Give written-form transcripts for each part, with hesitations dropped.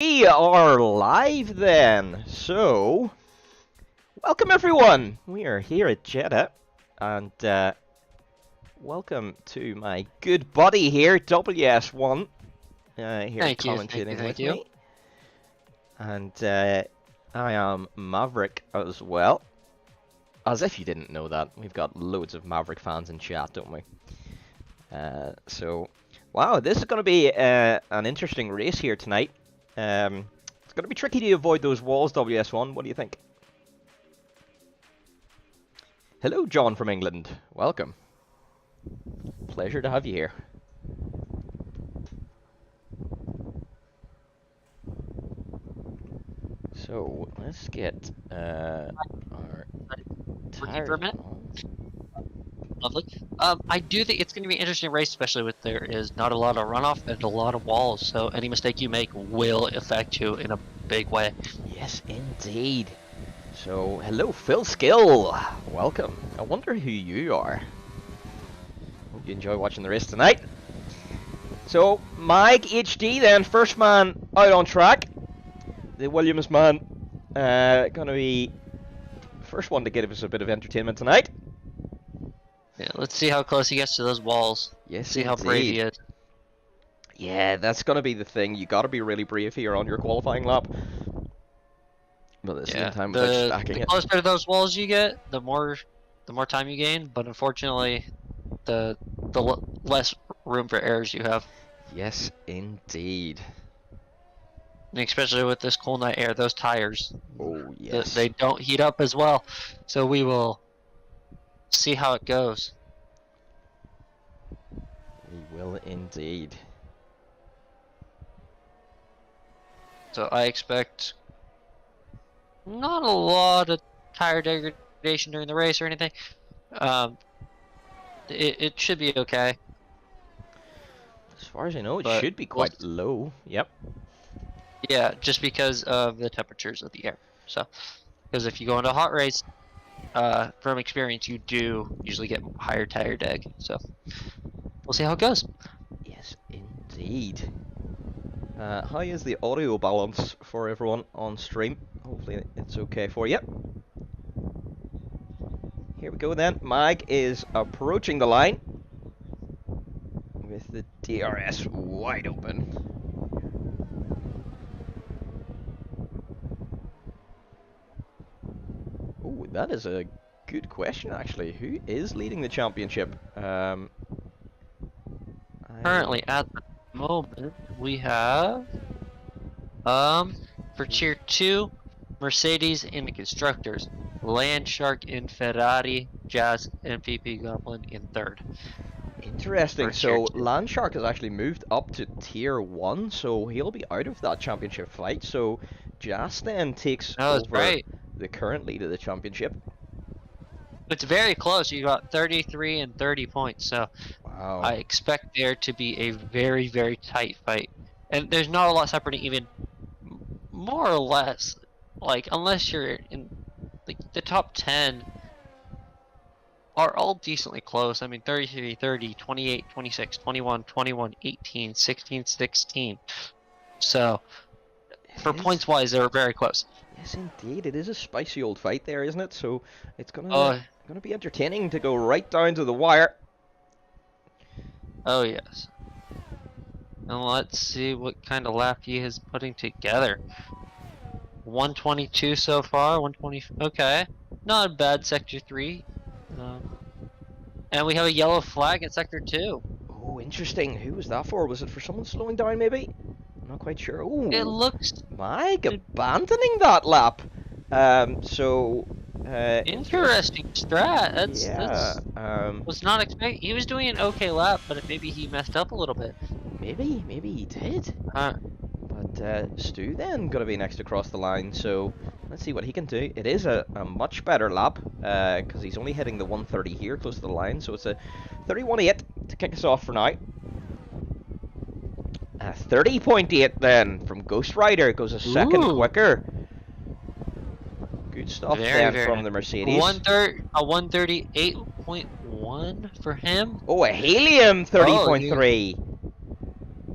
We are live then, so welcome everyone. We are here at Jeddah, and welcome to my good buddy here, WS1, here commentating with me. And I am Maverick as well. As if you didn't know that, we've got loads of Maverick fans in chat, don't we? So, wow, this is going to be an interesting race here tonight. It's going to be tricky to avoid those walls, WS1. What do you think? Hello, John from England. Welcome. Pleasure to have you here. So, let's get our tires on. Lovely. I do think it's going to be an interesting race, especially with there is not a lot of runoff and a lot of walls, so any mistake you make will affect you in a big way. Yes, indeed. So, hello, Phil Skill. Welcome. I wonder who you are. Hope you enjoy watching the race tonight. So, Mike HD then, first man out on track. The Williams man, gonna be first one to give us a bit of entertainment tonight. Yeah, let's see how close he gets to those walls. Yes, see how brave he is. Yeah, that's gonna be the thing. You gotta be really brave here on your qualifying lap. But at the same time, without stacking the closer to those walls you get, the more time you gain. But unfortunately, the less room for errors you have. Yes, indeed. And especially with this cool night air, those tires. Oh yes. They don't heat up as well, so we will see how it goes. We will indeed. So I expect not a lot of tire degradation during the race or anything. It should be okay. As far as I know, it should be quite low. Yep. Yeah, just because of the temperatures of the air. So, because if you go into a hot race, from experience, you do usually get higher tire deg. So, we'll see how it goes. Yes, indeed. How is the audio balance for everyone on stream? Hopefully it's okay for you. Here we go then. Mag is approaching the line with the DRS wide open. Oh, that is a good question actually. Who is leading the championship? Currently at the moment we have for tier 2 Mercedes in the constructors, Landshark in Ferrari, Jazz and PP Goblin in third. Interesting. So Landshark has actually moved up to tier 1, so he'll be out of that championship fight. So Jazz then takes over the current lead of the championship. It's very close. You got 33 and 30 points, so wow. I expect there to be a very, very tight fight. And there's not a lot separating, even more or less, like, unless you're in like the top 10 are all decently close. I mean, 33, 30, 28, 26, 21, 21, 18, 16, 16. So, for points wise, they're very close. Yes, indeed. It is a spicy old fight there, isn't it? So, it's gonna be entertaining to go right down to the wire. Oh, yes. And let's see what kind of lap he is putting together. 122 so far, 120, okay. Not bad, sector 3. And we have a yellow flag in sector 2. Oh, interesting. Who was that for? Was it for someone slowing down, maybe? I'm not quite sure. Oh, it looks... Mike abandoning that lap. Interesting strat. That's was not expecting. He was doing an okay lap, but maybe he messed up a little bit. Maybe he did. But Stu then gonna be next across the line, so let's see what he can do. It is a much better lap, because he's only hitting the 130 here close to the line, so it's a 31.8 to kick us off for now. 30.8 then from Ghost Rider, goes a second quicker. Good stuff from the Mercedes. A 138.1 for him. Oh, a Helium 30.3.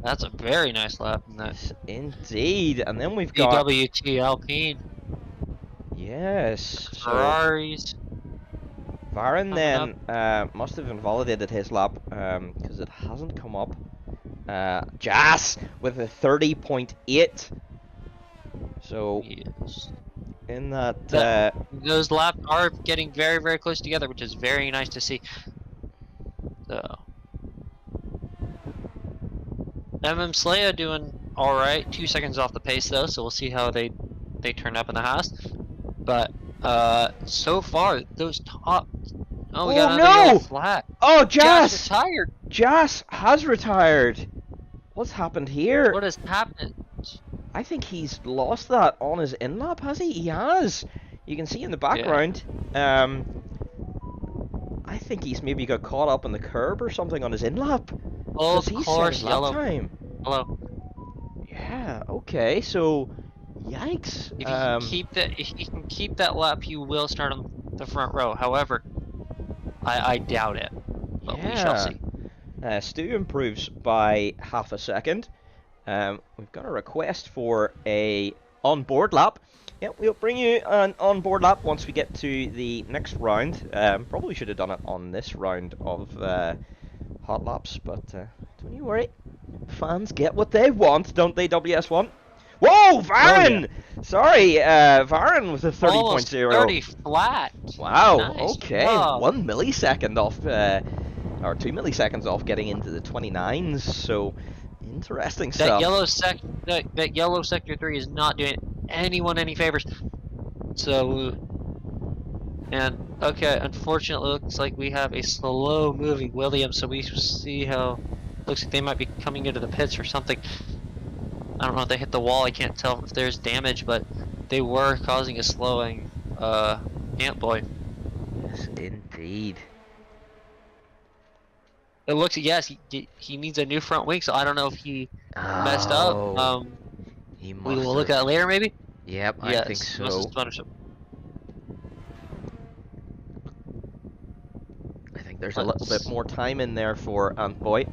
That's a very nice lap in that Yes, indeed. And then we've got BWT Alpine. yes. So Ferraris. Varun Coming then must have invalidated his lap because it hasn't come up. Jas with a 30.8. So Yes. in that, Those laps are getting very, very close together, which is very nice to see. So, Slaya doing all right. 2 seconds off the pace though, so we'll see how they turn up in the Haas. But so far those top. Oh, we got oh another yellow no! flag. Oh, Jas Jas! retired. Jas has retired. What's happened here? What has happened? I think he's lost that on his in-lap, has he? He has. You can see in the background. I think he's maybe got caught up on the curb or something on his in-lap. Oh, Because of he's set his course, lap yellow. time. Hello. Yeah, okay, so yikes. If he can keep that lap, he will start on the front row. However, I doubt it. But we shall Yeah. see. Stu improves by half a second. We've got a request for a on-board lap. Yep, we'll bring you an on-board lap once we get to the next round. Probably should have done it on this round of hot laps, but don't you worry. Fans get what they want, don't they, WS1? Whoa, Varun! Oh, yeah. Sorry, Varun with a 30.0. Almost 30 flat. Wow, Nice okay. job. 1 millisecond off, or 2 milliseconds off getting into the 29s, so interesting That stuff. yellow sector 3 is not doing anyone any favors. So, and okay, unfortunately, it looks like we have a slow moving Williams. So we see how looks like they might be coming into the pits or something. I don't know if they hit the wall. I can't tell if there's damage, but they were causing a slowing. Ant boy. Yes, indeed. It looks yes, he needs a new front wing. So I don't know if he messed up. He must We will look have. at it later, maybe. Yep, I Yes, think he must have so. spun or something. I think there's a little bit more time in there for Ant Boy.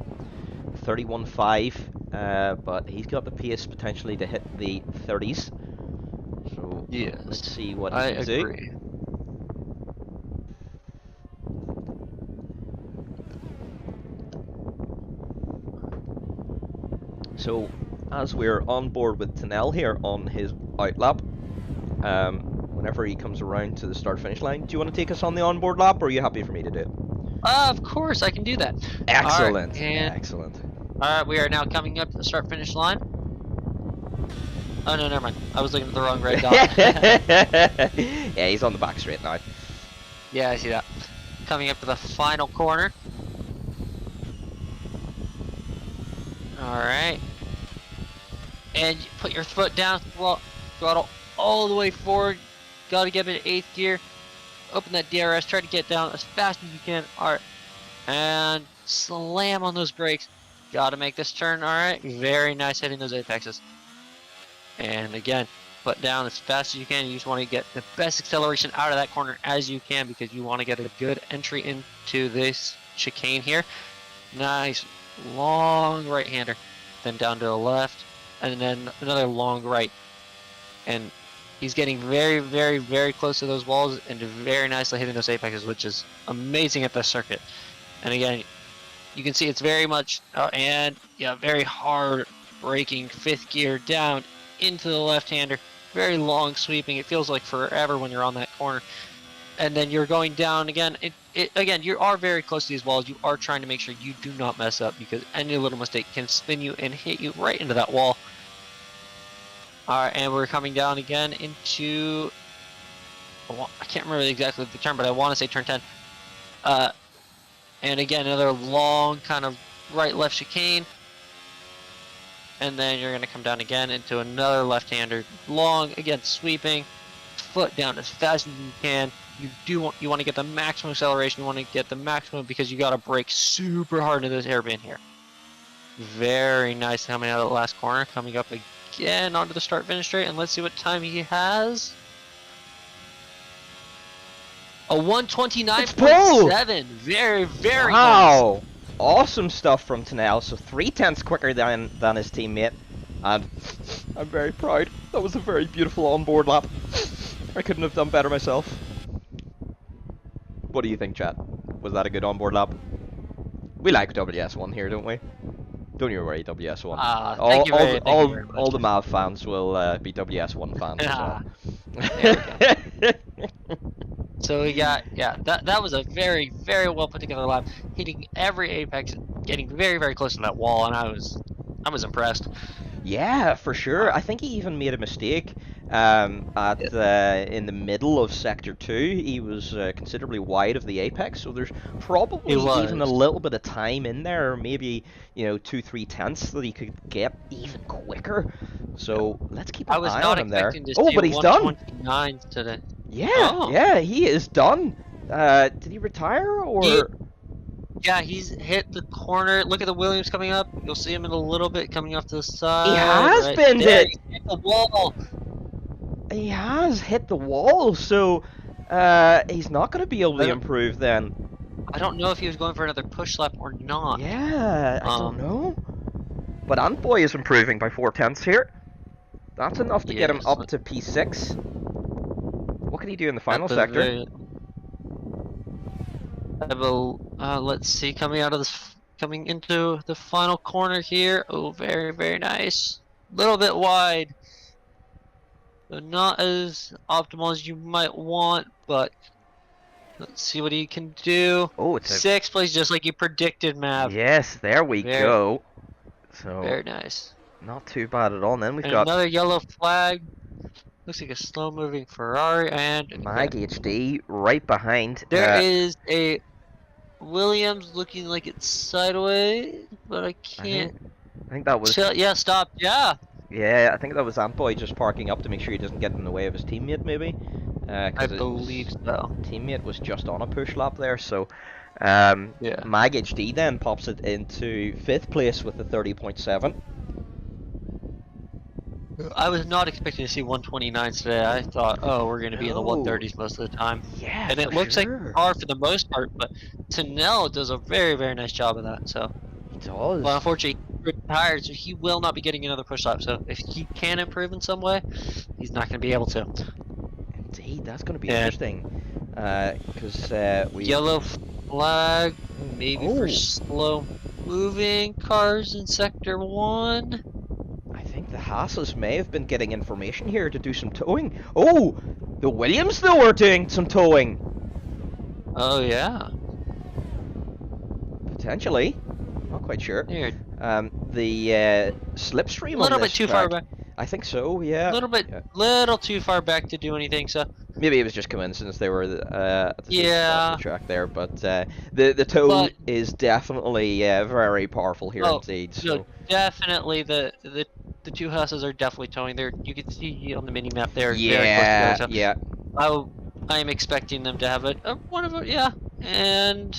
31.5, but he's got the pace potentially to hit the 30s. So Yes, let's see what he I can do. agree. So as we're on board with Tanel here on his outlap, whenever he comes around to the start-finish line, do you want to take us on the onboard lap, or are you happy for me to do it? Of course, I can do that. Excellent, All right, and excellent. all right, we are now coming up to the start-finish line. Oh no, never mind. I was looking at the wrong red dot. Yeah, he's on the back straight now. Yeah, I see that. Coming up to the final corner. All right, and you put your foot down, throttle all the way forward. Got to get it in 8th gear. Open that DRS. Try to get down as fast as you can. All right, and slam on those brakes. Got to make this turn. All right, very nice hitting those apexes. And again, foot down as fast as you can. You just want to get the best acceleration out of that corner as you can because you want to get a good entry into this chicane here. Nice long right-hander, then down to the left, and then another long right. And he's getting very, very, very close to those walls and very nicely hitting those apexes, which is amazing at this circuit. And again, you can see it's very much, and yeah, very hard braking 5th gear down into the left-hander, very long sweeping. It feels like forever when you're on that corner. And then you're going down again. Again, you are very close to these walls. You are trying to make sure you do not mess up because any little mistake can spin you and hit you right into that wall. Alright, and we're coming down again into, I can't remember exactly the turn, but I want to say turn 10. And again, another long kind of right-left chicane. And then you're going to come down again into another left-hander. Long, again, sweeping. Foot down as fast as you can. You want to get the maximum acceleration. You want to get the maximum because you got to brake super hard into this airband here. Very nice coming out of the last corner. Coming up again onto the start-finish straight. And let's see what time he has. A 129.7. Very, very wow. nice. awesome stuff from Tunnel. So 3/10 quicker than his teammate, and I'm very proud. That was a very beautiful onboard lap. I couldn't have done better myself. What do you think, chat? Was that a good onboard lap? We like WS1 here, don't we? Don't you worry, WS1. Thank you very much. All the Mav fans will be WS1 fans as well. There we go. So we got, yeah, that was a very, very well put together lap, hitting every apex, getting very, very close to that wall, and I was impressed. Yeah, for sure. I think he even made a mistake in the middle of Sector 2. He was considerably wide of the apex, so there's probably even a little bit of time in there, maybe 2-3 tenths that he could get even quicker. So let's keep an eye on him there. Oh, but he's done. Today. Yeah, yeah, he is done. Did he retire or? Yeah, he's hit the corner. Look at the Williams coming up. You'll see him in a little bit coming off to the side. He has been hit. He hit the wall. He has hit the wall, so he's not going to be able to improve then. I don't know if he was going for another push lap or not. Yeah, I don't know. But Antboy is improving by 4/10 here. That's enough to get him up to P6. What can he do in the final sector? Let's see, coming into the final corner here. Oh, very, very nice. Little bit wide. So not as optimal as you might want, but let's see what he can do. Oh, it's sixth place, just like you predicted, Mav. Yes, there we go. So very nice. Not too bad at all. And then we've got another yellow flag. Looks like a slow-moving Ferrari and Mag HD right behind. There is a Williams looking like it's sideways, but I can't. I think that was. Yeah, stop. Yeah. Yeah, I think that was Antboy just parking up to make sure he doesn't get in the way of his teammate, maybe. I believe so. Teammate was just on a push lap there, so. Mag HD then pops it into 5th place with the 30.7. I was not expecting to see 129s today. I thought, oh, we're going to be in the 130s most of the time. Yeah, and it looks like a car for the most part, but Tunnel does a very, very nice job of that. So he does. But unfortunately, he retired, so he will not be getting another push lap. So if he can improve in some way, he's not going to be able to. Indeed, that's going to be interesting. Because we yellow flag, maybe for slow moving cars in Sector 1. I think the Haas's may have been getting information here to do some towing. Oh, the Williams though are doing some towing. Oh yeah. Potentially. Not quite sure. Weird. The slipstream a little bit too far back. I think so, yeah. A little bit, little too far back to do anything, so. Maybe it was just coincidence they were at the track there, but the tow is definitely very powerful here indeed. So no, definitely the two Haas's are definitely towing. There, you can see on the mini map there. Yeah, very close yeah. I'm expecting them to have one of them, and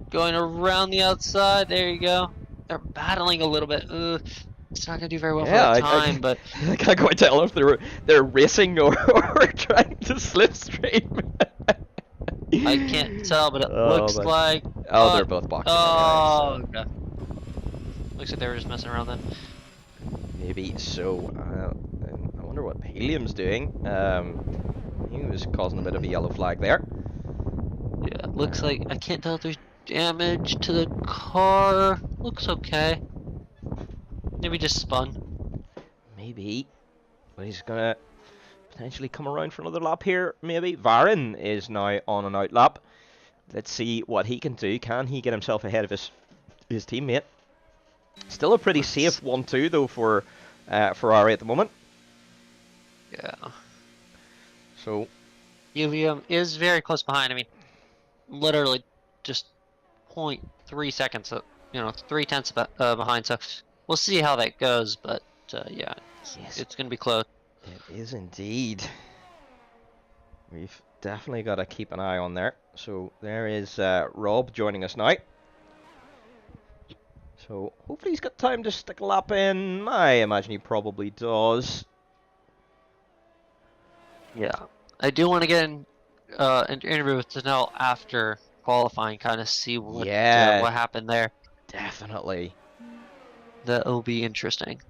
going around the outside. There you go. They're battling a little bit. It's not gonna do very well for the time, but I can't quite tell if they're racing or trying to slipstream. I can't tell, but it looks like. Oh, they're both boxing. Oh, okay. Looks like they were just messing around then. Maybe so. I wonder what Helium's doing. He was causing a bit of a yellow flag there. Yeah, looks like I can't tell if there's damage to the car. Looks okay. Maybe just spun. Maybe. But he's gonna potentially come around for another lap here, maybe. Varun is now on an out lap. Let's see what he can do. Can he get himself ahead of his teammate? Still a pretty safe 1-2 though for Ferrari at the moment. Yeah. So Helium is very close behind. I mean, literally just 0.3 seconds, 0.3 behind. So we'll see how that goes, but yeah, it's going to be close. It is indeed. We've definitely got to keep an eye on there. So there is Rob joining us now. So hopefully he's got time to stick a lap in. I imagine he probably does. Yeah, I do want to get an interview with Tunnel after qualifying, kind of see what happened there. Definitely. That'll be interesting.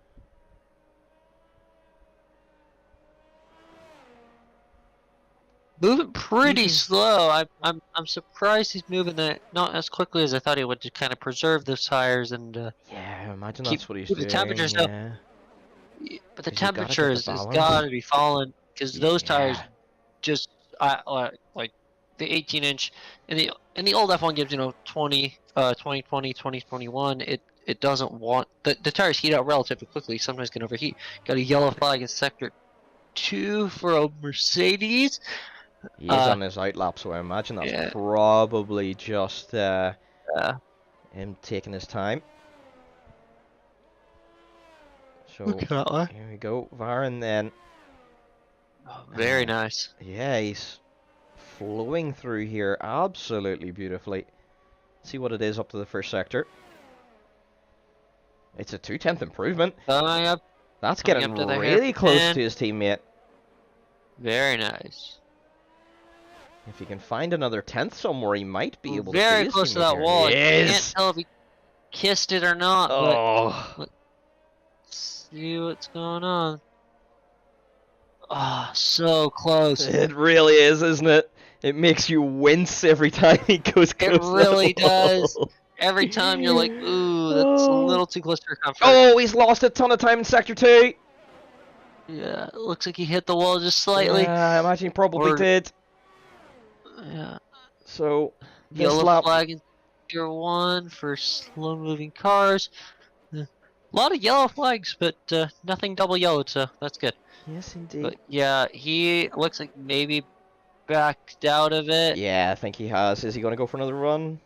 Moving pretty slow. I'm surprised he's moving that not as quickly as I thought he would to kind of preserve those tires and Yeah, imagine keep that's what he's the doing. temperatures up. Yeah. But the 'Cause you gotta temperature get the has balance. got to be falling because those tires Yeah. just like the 18-inch in the old F1 gives 2020 2021 it doesn't want the tires heat up relatively quickly, sometimes can overheat. Got a yellow flag in sector 2 for a Mercedes. He is on his outlap, so I imagine that's Yeah, probably just uh, him taking his time. So look at that. here we go, Varun then. Very nice. Yeah, he's flowing through here absolutely beautifully. See what it is up to the first sector. It's a 2/10 improvement. Coming up That's coming getting up to the really close hairpin. to his teammate. Very nice. If he can find another 10th somewhere, he might be able to Very beat his close to teammate that here. wall. He Can't is! tell if he kissed it or not, but Oh, let's see what's going on. Ah, so close. it really is, isn't it? It makes you wince every time he goes close It to really the wall. does. Every time you're like, ooh, that's a little too close for comfort. Oh, he's lost a ton of time in sector 2. Yeah, it looks like he hit the wall just slightly. I imagine he probably did. Yeah. So, this Yellow lap. flag in sector 1 for slow-moving cars. A lot of yellow flags, but nothing double yellowed, so that's good. Yes, indeed. But yeah, he looks like maybe backed out of it. Yeah, I think he has. Is he going to go for another run?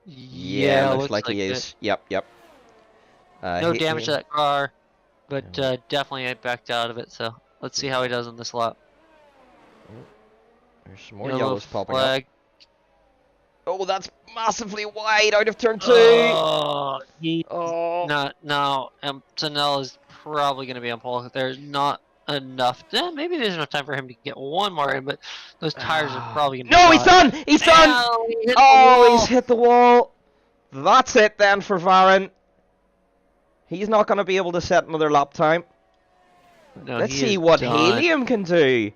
Yeah, looks like he is. Yep. No damage to that car, but definitely backed out of it. So let's see how he does on this lap. There's some more yellows popping flag. up. Oh, that's massively wide out of turn 2. Oh, no. Sanel is probably going to be on pole. There's not enough. Maybe there's enough time for him to get one more in, but those tires are probably going to. No, he's done. He's done. He's hit the wall. That's it then for Varun. He's not going to be able to set another lap time. No, Let's see what Helium can do.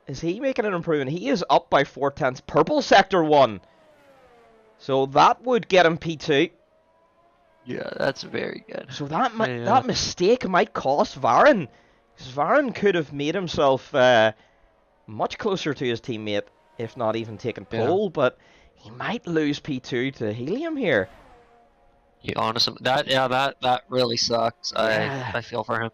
Is he making an improvement? He is up by 4/10. Purple sector 1. So that would get him P2. Yeah, that's very good. So that mistake might cost Varun. Because Varun could have made himself much closer to his teammate, if not even taken pole, but he might lose P2 to Helium here. Yeah, honestly, that really sucks. Yeah. I feel for him.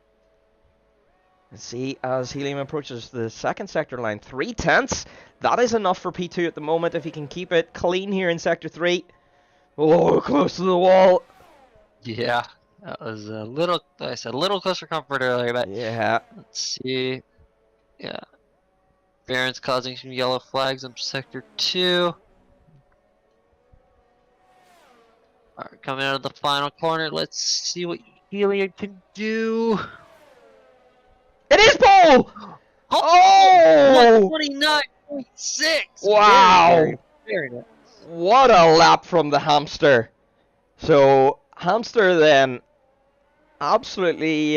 Let's see, as Helium approaches the second sector line, 3/10. That is enough for P2 at the moment if he can keep it clean here in sector 3. Oh, close to the wall. Yeah, that was a little, like I said, a little closer comfort earlier, but yeah. Let's see. Yeah. Baron's causing some yellow flags on sector 2. Alright, coming out of the final corner, let's see what Helium can do. It is pole! Oh! 129.6! Wow! Very nice. What a lap from the hamster. So, hamster then absolutely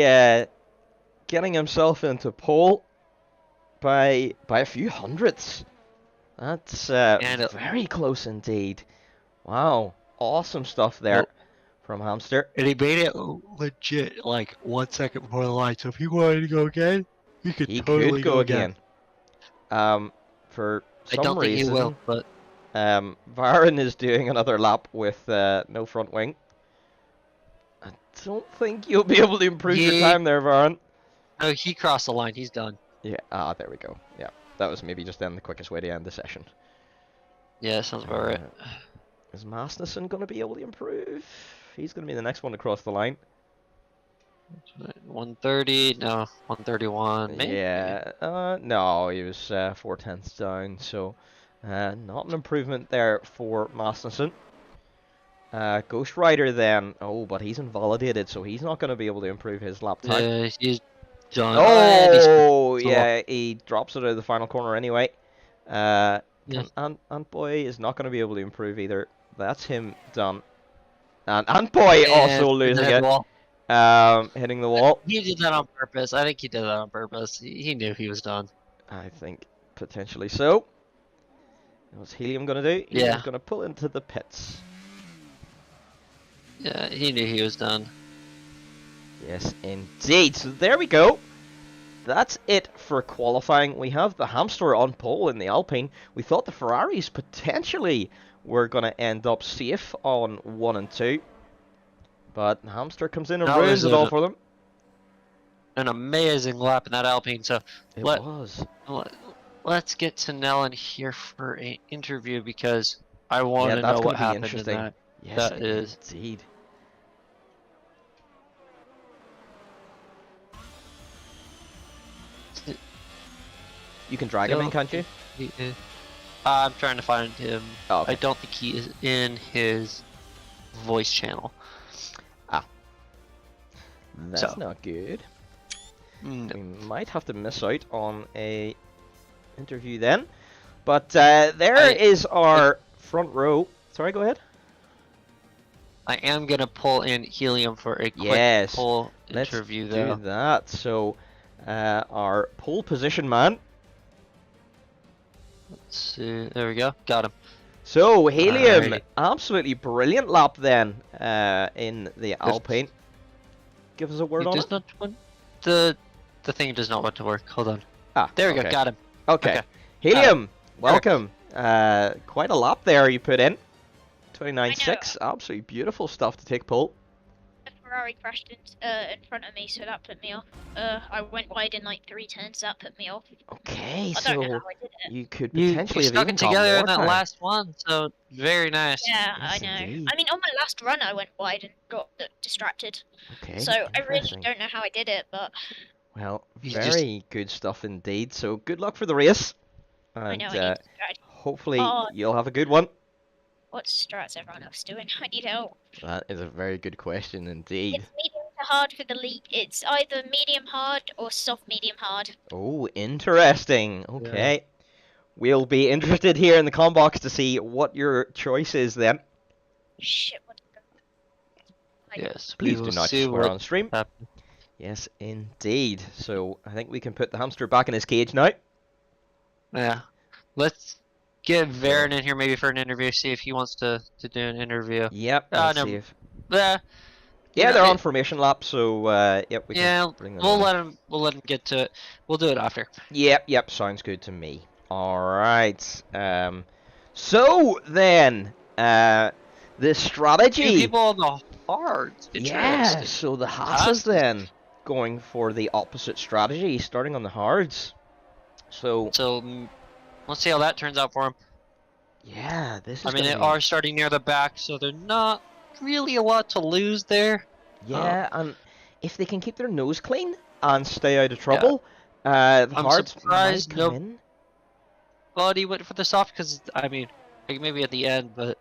getting himself into pole by a few hundredths. That's very close indeed. Wow, awesome stuff there from hamster. And he made it legit like 1 second before the line. So if he wanted to go again, he could totally go again. For some I don't reason, think he will, but Varun is doing another lap with no front wing. I don't think you'll be able to improve your time there, Varun. No, he crossed the line. He's done. Yeah, there we go. Yeah, that was maybe just then the quickest way to end the session. Yeah, sounds about right. Is Masnussen going to be able to improve? He's going to be the next one to cross the line. 130, no, 131, maybe? Yeah, no, he was 4/10 down, so not an improvement there for Masnussen. Ghost Rider then, but he's invalidated, so he's not going to be able to improve his lap time. Yeah, he's done. Oh, yeah, he drops it out of the final corner anyway. Yeah. And Boy is not going to be able to improve either. That's him done. And Boy also And losing hit the it. wall. Hitting the wall. He did that on purpose. I think he did that on purpose. He knew he was done. I think potentially so. What's Helium gonna do? Yeah. He's gonna pull into the pits. Yeah, he knew he was done. Yes, indeed. So there we go. That's it for qualifying. We have the Hamster on pole in the Alpine. We thought the Ferraris potentially were going to end up safe on 1 and 2. But the Hamster comes in and ruins it all for them. An amazing lap in that Alpine. So It was. Let's get to Nellen here for an interview because I want to know what happened in that. Yes, that is indeed. You can drag him in, can't you? I'm trying to find him. Oh, okay. I don't think he is in his voice channel. Ah. That's not good. No. We might have to miss out on a interview then. But there is our front row. Sorry, go ahead. I am going to pull in Helium for a quick pull interview, though. Let's do that. So, our pole position man. Let's see. There we go. Got him. So, Helium, Alrighty. absolutely brilliant lap then in the Alpine. Give us a word on it. The thing does not want to work. Hold on. Ah, there we go. Got him. Okay. Helium, welcome. Quite a lap there you put in. 29.6. Absolutely beautiful stuff to take pole. A Ferrari crashed in front of me, so that put me off. I went wide in like 3 turns, that put me off. Okay, I don't know so how I did it. you could potentially have stuck even it together in that time. last one, so very nice. Yeah, Yes, I know. indeed. I mean, on my last run, I went wide and got distracted. Okay, So I really interesting. don't know how I did it, but Well, You very good stuff indeed. So good luck for the race. And I know I need strat. hopefully you'll have a good one. What strats everyone else doing? I need help. That is a very good question indeed. It's medium to hard for the league. It's either medium hard or soft medium hard. Oh, interesting. Okay. We'll be interested here in the com box to see what your choice is then. Shit, what? Yes, Please do not swear on stream. Yes, indeed. So I think we can put the hamster back in his cage now. Yeah. Let's get Varen in here maybe for an interview, see if he wants to do an interview. Yep. No. See if... Yeah, they're on formation lap, so yep, we can bring them in. We'll let him get to it. We'll do it after. Yep, sounds good to me. Alright. So then, the strategy. 2 people on the hards. Yeah, so the Haas then going for the opposite strategy, starting on the hards. So let's see how that turns out for him. Yeah, this is I mean, they are starting near the back, so they're not really a lot to lose there. Yeah, and if they can keep their nose clean and stay out of trouble, the hards might come in. But he went for the soft because, I mean, like maybe at the end, but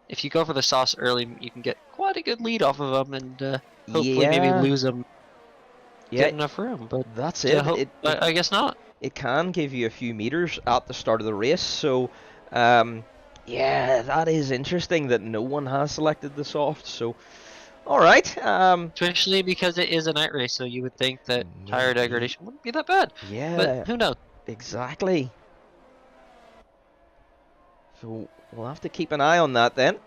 if you go for the sauce early, you can get quite a good lead off of them and hopefully maybe lose them. Get enough room, but that's it. I guess not. It can give you a few meters at the start of the race, so yeah, that is interesting that no one has selected the soft. So, all right. Especially because it is a night race, so you would think that tire degradation wouldn't be that bad. Yeah. But who knows? Exactly. So we'll have to keep an eye on that then.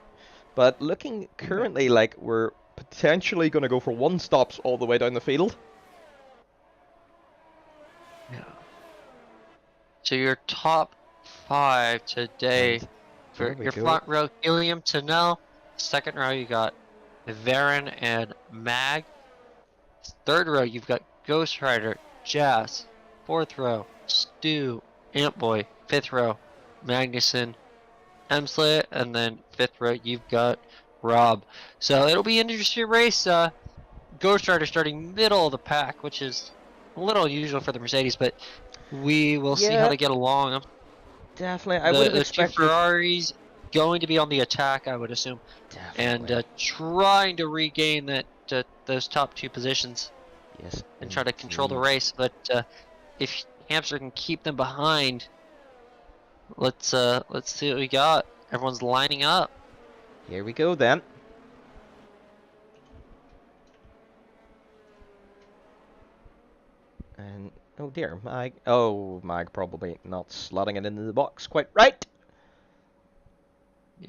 But looking currently like we're potentially going to go for 1 stops all the way down the field. Yeah. So your top 5 today for your front row, Helium, Tanel. Second row, you got Varen and Mag. Third row, you've got Ghost Rider, Jazz. Fourth row, Stu, Antboy. Fifth row, Magnuson, Emslet, and then fifth row, you've got Rob. So it'll be an interesting race. Ghost Rider starting middle of the pack, which is a little unusual for the Mercedes, but we will see how they get along. Definitely, I would have expected. The Ferraris going to be on the attack, I would assume, and trying to regain those top 2 positions. Yes, and try to control the race. But if Hamster can keep them behind, let's see what we got. Everyone's lining up. Here we go then. And oh dear, Mag. Oh, Mag probably not slotting it into the box quite right. Yeah.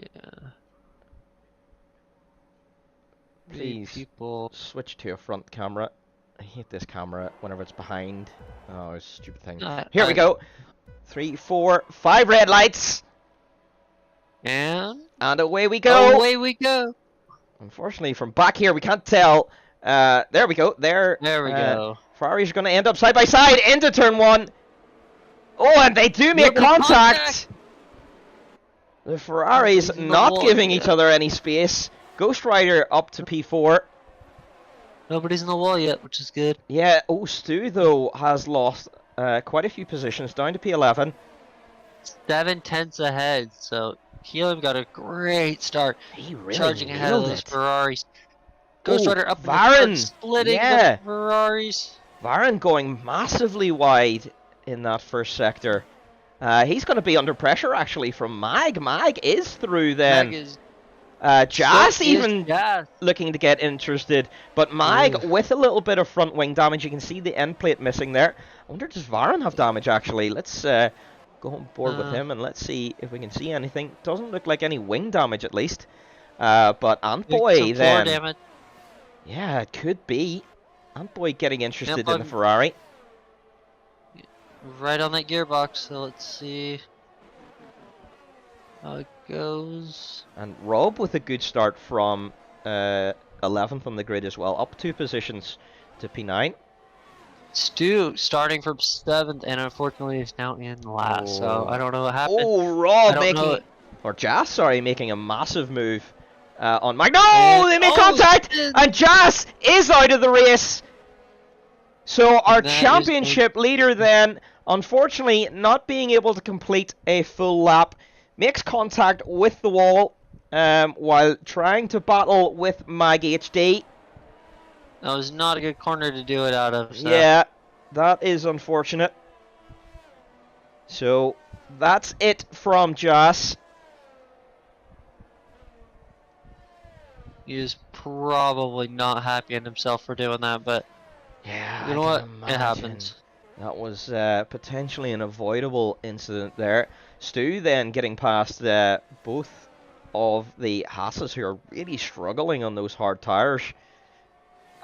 Please People. switch to a front camera. I hate this camera whenever it's behind. Oh, it's a stupid thing. Uh, Here we go. 3, 4, 5 red lights. And away we go. away we go. Unfortunately, from back here, we can't tell. There we go. There we go. Ferrari's going to end up side by side into turn 1. Oh, and they do make contact. The Ferraris Nobody's in the not wall giving yet. each other any space. Ghost Rider up to P4. Nobody's in the wall yet, which is good. Yeah, oh, Stu, though, has lost quite a few positions, down to P11. 7/10 ahead, so Helium got a great start. He really Charging ahead of nailed those it. Ferraris. Ghost Oh, Rider up in the Varun, front, splitting yeah. the Ferraris. Varun going massively wide in that first sector. He's going to be under pressure, actually, from Mag. Mag is through then. Mag is Jas so even Jas. looking to get interested, but Mag Ooh. with a little bit of front wing damage. You can see the end plate missing there. I wonder, does Varun have damage, actually? Let's go on board with him and let's see if we can see anything. Doesn't look like any wing damage, at least. But Antboy then. Damage. Yeah, it could be. Antboy getting interested in the Antboy- Ferrari. Right on that gearbox, so let's see how it goes. And Rob with a good start from 11th on the grid as well, up 2 positions to P9. Stu starting from 7th and unfortunately is now in last, so I don't know what happened. Oh, Rob I don't know making, it. or Jas, sorry, making a massive move on Mike. No, And- they make oh, contact, shit. and Jas is out of the race. So our That is championship leader then, unfortunately, not being able to complete a full lap, makes contact with the wall while trying to battle with Mag HD. That was not a good corner to do it out of. So. Yeah, that is unfortunate. So that's it from Jas. He is probably not happy in himself for doing that, but Yeah, you know I what? can It imagine. happens. That was potentially an avoidable incident there. Stu then getting past both of the Haas's who are really struggling on those hard tires.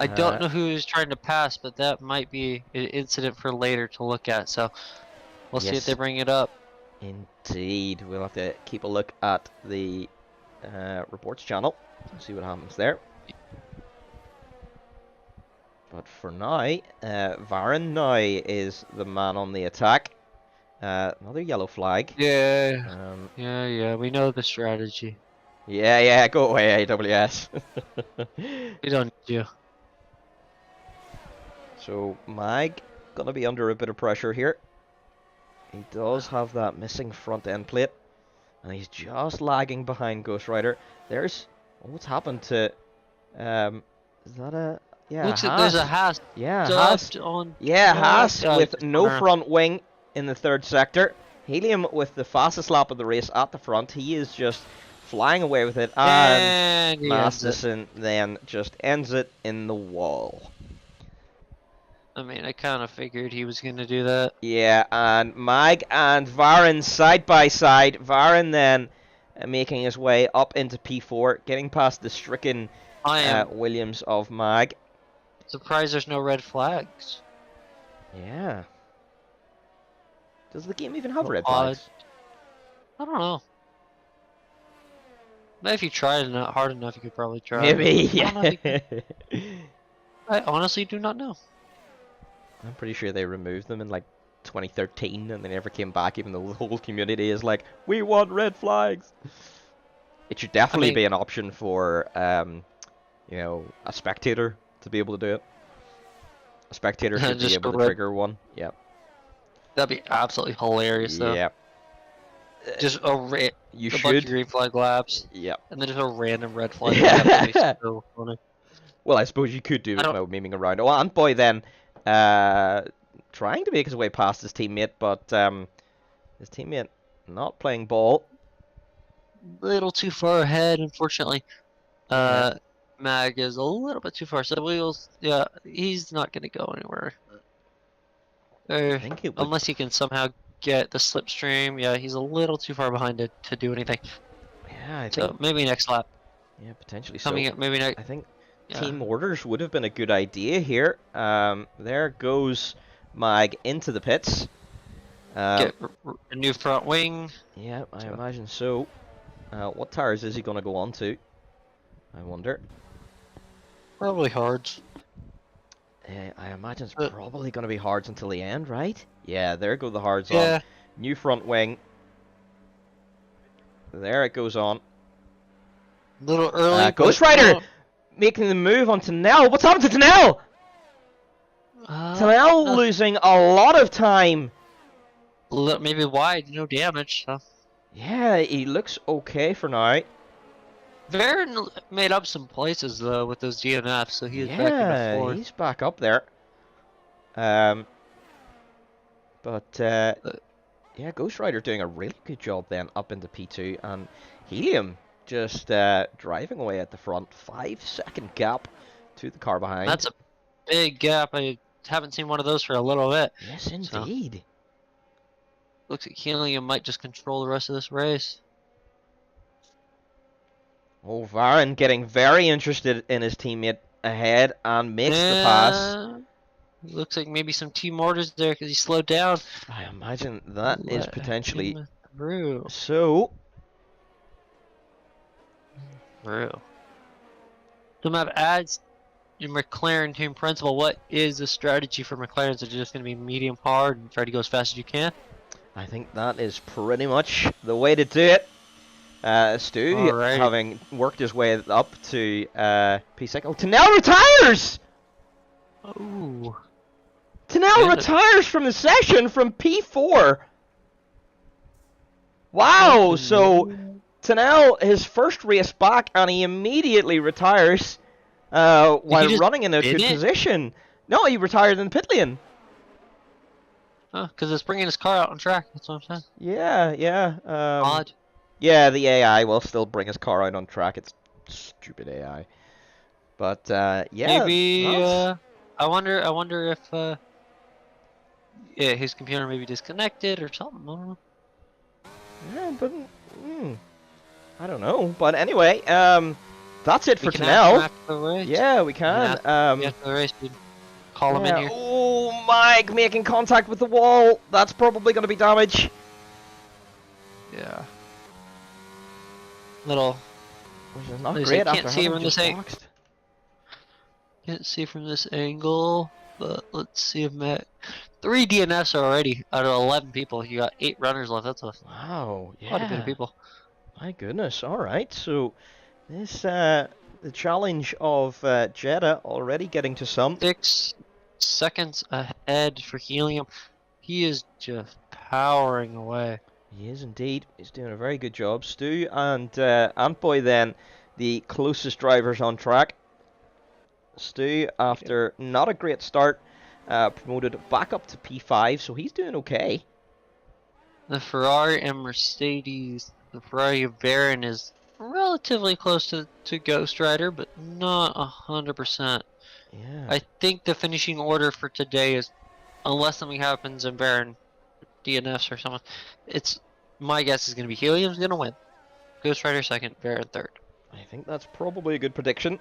I don't know who he was trying to pass, but that might be an incident for later to look at. So we'll see if Yes. they bring it up. Indeed, we'll have to keep a look at the reports channel and see what happens there. But for now, Varun now is the man on the attack. Another yellow flag. Yeah, Um, yeah, we know the strategy. yeah, go away, AWS. We don't need you. So Mag gonna be under a bit of pressure here. He does have that missing front end plate, and he's just lagging behind Ghost Rider. There's what's happened to is that a Looks like there's a Haas yeah Haas dubbed on. yeah Oh, Haas yeah, with just no corner. front wing in the third sector. Helium with the fastest lap of the race at the front. He is just flying away with it, and And he ends it. Masterson then just ends it in the wall. I mean, I kind of figured he was gonna do that. Yeah, and Mag and Varun side by side. Varun then making his way up into P4, getting past the stricken I am Williams of Mag. surprised there's no red flags. Yeah. Does the game even have Oh, red odd. flags? I don't know. Maybe if you tried it not hard enough, you could probably try. Maybe, I don't know if yeah. you could. I honestly do not know. I'm pretty sure they removed them in like 2013 and they never came back, even though the whole community is like, we want red flags. It should definitely mean- be an option for, you know, a spectator to be able to do it. A spectator should be Just able go to red. trigger one. Yep. That'd be absolutely hilarious, though. Yep. Just a You bunch of should. green flag laps, Yep. and then just a random red flag Yeah. lap. That'd be so funny. Well, I suppose you could do I it don't- by memeing around. Oh, Antboy then, trying to make his way past his teammate, but his teammate not playing ball. Little too far ahead, unfortunately. Yeah. Mag is a little bit too far, so we'll. Yeah, he's not gonna go anywhere. I think it would. Unless he can somehow get the slipstream. Yeah, he's a little too far behind to do anything. Yeah, I So think. maybe next lap. Yeah, potentially Coming so. up, maybe next. I think Yeah. team orders would have been a good idea here. There goes Mag into the pits. Get a new front wing. Yeah, I imagine so. What tires is he going to go on to? I wonder. Probably hards. I imagine it's probably going to be hards until the end, right? Yeah, there go the hards Yeah. on. New front wing. There it goes on. A little early. Ghost Rider making the move on Tanel. What's happened to Tanel? Tanel losing a lot of time. Maybe wide, no damage. So. Yeah, he looks okay for now. Varen made up some places though with those DNFs, so he is back in the fourth. He's back up there. Yeah, Ghost Rider doing a really good job then up into P2, and Helium just driving away at the front. 5-second gap to the car behind. That's a big gap. I haven't seen one of those for a little bit. Yes, indeed. So, looks like Helium might just control the rest of this race. Oh, Varen getting very interested in his teammate ahead and makes the pass. Looks like maybe some team orders there because he slowed down. I imagine that is potentially through. so. Through. The map adds in McLaren team principle. What is the strategy for McLaren? Is it just going to be medium hard and try to go as fast as you can? I think that is pretty much the way to do it. Stu, having worked his way up to P6. Oh, Tanel retires! Oh. Tanel retires from the session from P4. Wow, so Tanel, his first race back, and he immediately retires while running in a good position. No, he retired in pit lane. Oh, because it's bringing his car out on track. That's what I'm saying. Yeah. Odd. Yeah, the AI will still bring his car out on track. It's stupid AI. But yeah. Maybe I wonder if yeah, his computer may be disconnected or something. I don't know. Yeah, but I don't know. But anyway, that's it for Tanel. Yeah, we can. After the race, we'd call him in here. Oh, Mike making contact with the wall. That's probably going to be damage. Yeah. Little. Which is not great after having just boxed. Can't see from this angle, but let's see if Matt. 3 DNFs already out of 11 people. You got 8 runners left. That's a wow. Yeah. Quite a bit of people. My goodness. All right. So this the challenge of Jeddah already getting to some 6 seconds ahead for Helium. He is just powering away. He is indeed. He's doing a very good job. Stu and Antboy then the closest drivers on track. Stu, after not a great start, promoted back up to P5, so he's doing okay. The Ferrari and Mercedes, the Ferrari of Varen is relatively close to Ghost Rider, but not 100%. Yeah. I think the finishing order for today is, unless something happens in Varen, DNFs or something, my guess is going to be Helium's going to win. Ghost Rider second, Varen third. I think that's probably a good prediction.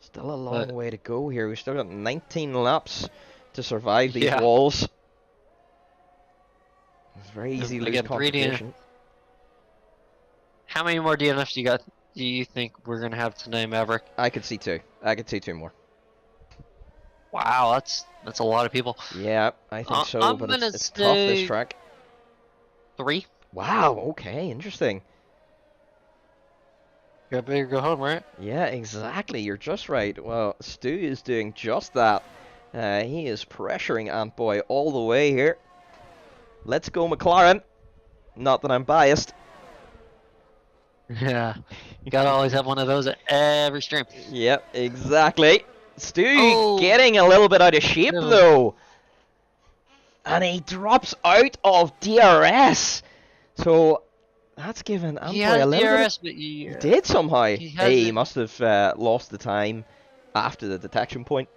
Still a long way to go here. We've still got 19 laps to survive these walls. It's very easy to lose competition. How many more DNFs do you think we're going to have tonight, Maverick? I could see 2. I could see 2 more. Wow, that's a lot of people. Yeah, I think so, but it's tough this track. 3. Wow, okay, interesting. You better go home, right? Yeah, exactly. You're just right. Well, Stu is doing just that. He is pressuring Antboy all the way here. Let's go, McLaren. Not that I'm biased. Yeah. You gotta always have one of those at every stream. Yep, exactly. Stu getting a little bit out of shape, though. And he drops out of DRS. So that's given Antboy a little DRS, bit. But he did somehow. He must have lost the time after the detection point.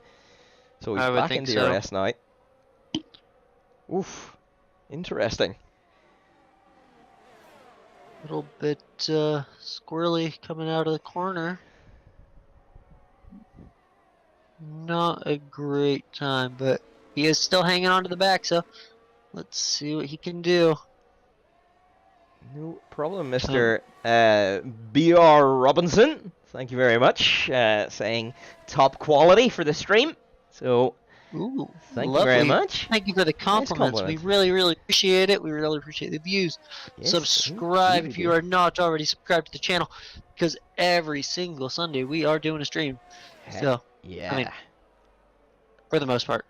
So he's back in DRS now. Oof. Interesting. Little bit squirrely coming out of the corner. Not a great time, but he is still hanging on to the back, so let's see what he can do. No problem, Mr. B.R. Robinson. Thank you very much. Saying top quality for the stream. So, Ooh, thank lovely. you very much. Thank you for the compliments. compliment. We really, really appreciate it. We really appreciate the views. Yes, Subscribe if indeed. you are not already subscribed to the channel, because every single Sunday we are doing a stream. Heck So, yeah. I mean, for the most part.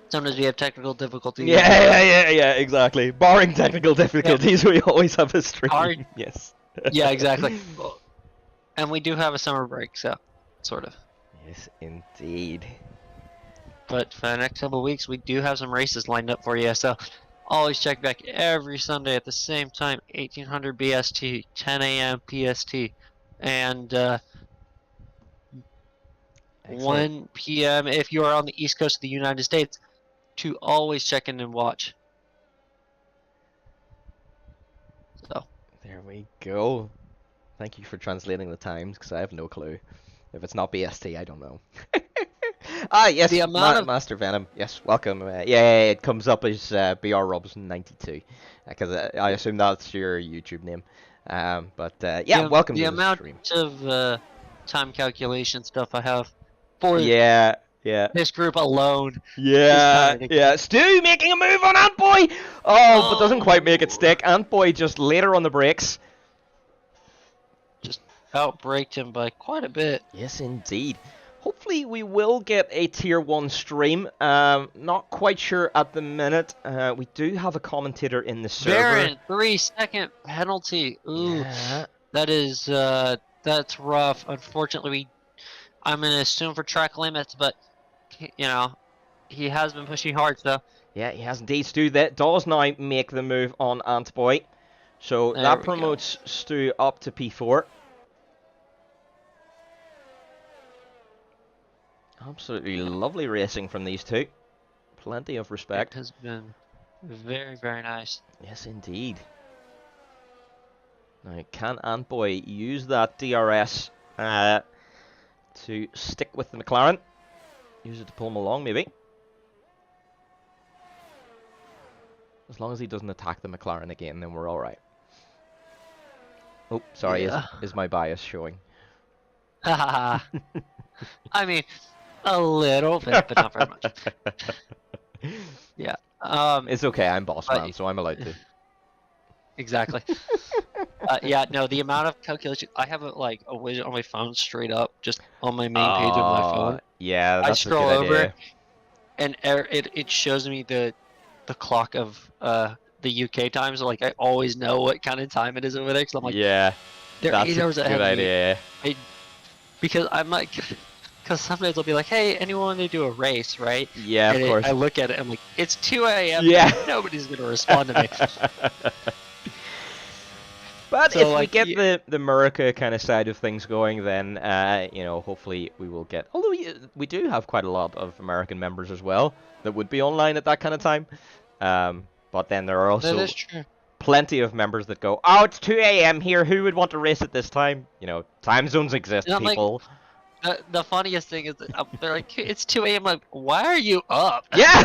Sometimes we have technical difficulties. Yeah, exactly. Barring technical difficulties, we always have a stream. Hard. Yes. Yeah, exactly. And we do have a summer break, so sort of. Yes, indeed. But for the next couple of weeks, we do have some races lined up for you. So always check back every Sunday at the same time, 1800 BST, 10 a.m. PST, and 1 p.m. if you are on the East Coast of the United States, to always check in and watch. So There we go. Thank you for translating the times, because I have no clue. If it's not BST, I don't know. Ah, yes, The amount of- Master Venom. Yes, welcome. Yeah, it comes up as BR Robson 92, because I assume that's your YouTube name. But yeah, welcome the to amount the stream. of time calculation stuff I have for Yeah. this group alone. Yeah. Stu making a move on Antboy! Oh, but doesn't quite make it stick. Antboy just later on the brakes. Just outbraked him by quite a bit. Yes, indeed. Hopefully we will get a tier 1 stream. Not quite sure at the minute. We do have a commentator in the server. Baron, 3-second penalty. Ooh, Yeah. that is that's rough. Unfortunately, I'm gonna assume for track limits, but you know, he has been pushing hard, so. Yeah, he has indeed. Stu that does now make the move on Antboy. So There that we promotes Stu up to P4. Absolutely lovely racing from these two. Plenty of It respect. has been very, very nice. Yes, indeed. Now, can Antboy use that DRS to stick with the McLaren? Use it to pull him along, maybe. As long as he doesn't attack the McLaren again, then we're alright. Oh, sorry, Yeah. is my bias showing? I mean, a little bit, but not very much. Yeah. It's okay, I'm boss but- man, so I'm allowed to. Exactly. Yeah, no, the amount of calculation, I have a widget on my phone straight up, just on my main page of my phone. Yeah, I that's scroll a good over idea. and it shows me the clock of the UK time, so like I always know what kind of time it is over there, because I'm like, Yeah, they're that's 8 hours a ahead good of me. idea. Because I'm like, because sometimes they'll be like, hey, anyone to do a race, right? Yeah, And of course. I look at it, I'm like, it's 2 a.m. Yeah. Nobody's gonna respond to me. But So, if we like, get the America kind of side of things going, then you know, hopefully we will get. Although we do have quite a lot of American members as well that would be online at that kind of time. But then there are also That is true. plenty of members that go, "Oh, it's 2 a.m. here. Who would want to race at this time?" You know, time zones exist, And I'm like, people. The funniest thing is that they're like, it's 2 a.m. Like, why are you up? Yeah,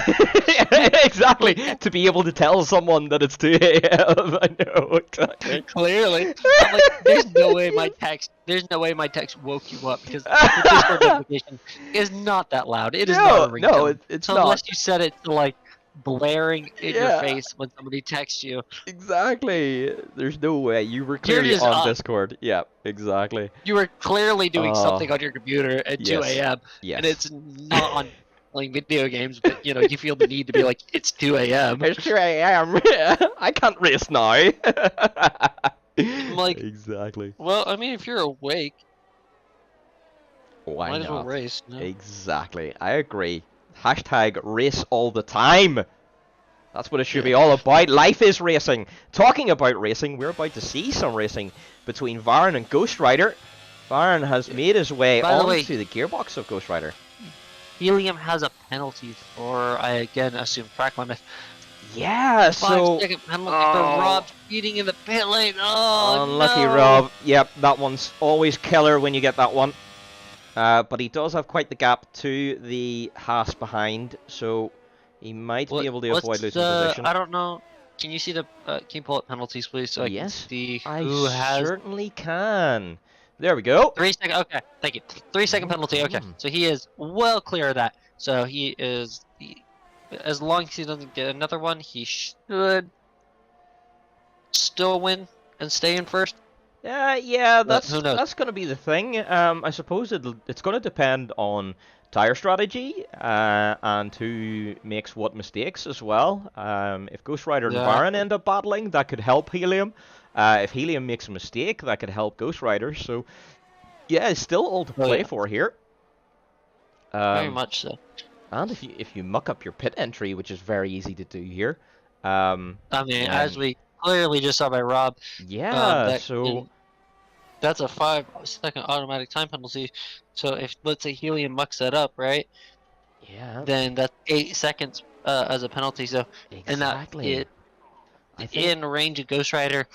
exactly. To be able to tell someone that it's 2 a.m. I know exactly. Clearly, I'm like, there's no way my text woke you up, because the Discord notification is not that loud. It is not a ringtone. No, it's so not. unless you set it to like blaring in your Yeah. face when somebody texts you, Exactly. There's no way. You were clearly just on up. Discord. Yeah, exactly. you were clearly doing Oh. something on your computer at 2 Yes. a.m. Yes. and it's not on playing video games, but you know, you feel the need to be like, it's 2 a.m. It's 2 a.m. I can't race now. I'm like, exactly. well, I mean, if you're awake, Why might as well not? race. No? Exactly. I agree. Hashtag race all the time. That's what it should be all about. Life is racing. Talking about racing, we're about to see some racing between Varn and Ghost Rider. Varn has made his way By the way- onto the gearbox of Ghost Rider. Helium has a penalty for, I again assume, track limit. Yeah, so 5-second penalty for Rob speeding in the pit lane. Oh unlucky no! Rob. Yep, that one's always killer when you get that one. But he does have quite the gap to the Haas behind, so he might be able to avoid losing position. I don't know. Can you see the? Can you pull up penalties, please, so I can see who has? Certainly can. There we go. 3 second. Okay, thank you. 3 second penalty. Okay, so he is well clear of that. So he is. As long as he doesn't get another one, he should still win and stay in first. Yeah, who knows? that's going to be the thing. I suppose it's going to depend on tire strategy and who makes what mistakes as well. If Ghost Rider and Baron end up battling, that could help Helium. If Helium makes a mistake, that could help Ghost Rider. So, yeah, it's still all to play for here. Very much so. And if you muck up your pit entry, which is very easy to do here. I mean, as we clearly just saw by Rob. Yeah, that's a 5-second automatic time penalty. So if, let's say, Helium mucks that up, right? Yeah. Then that's 8 seconds as a penalty. So exactly. And that in range of Ghost Rider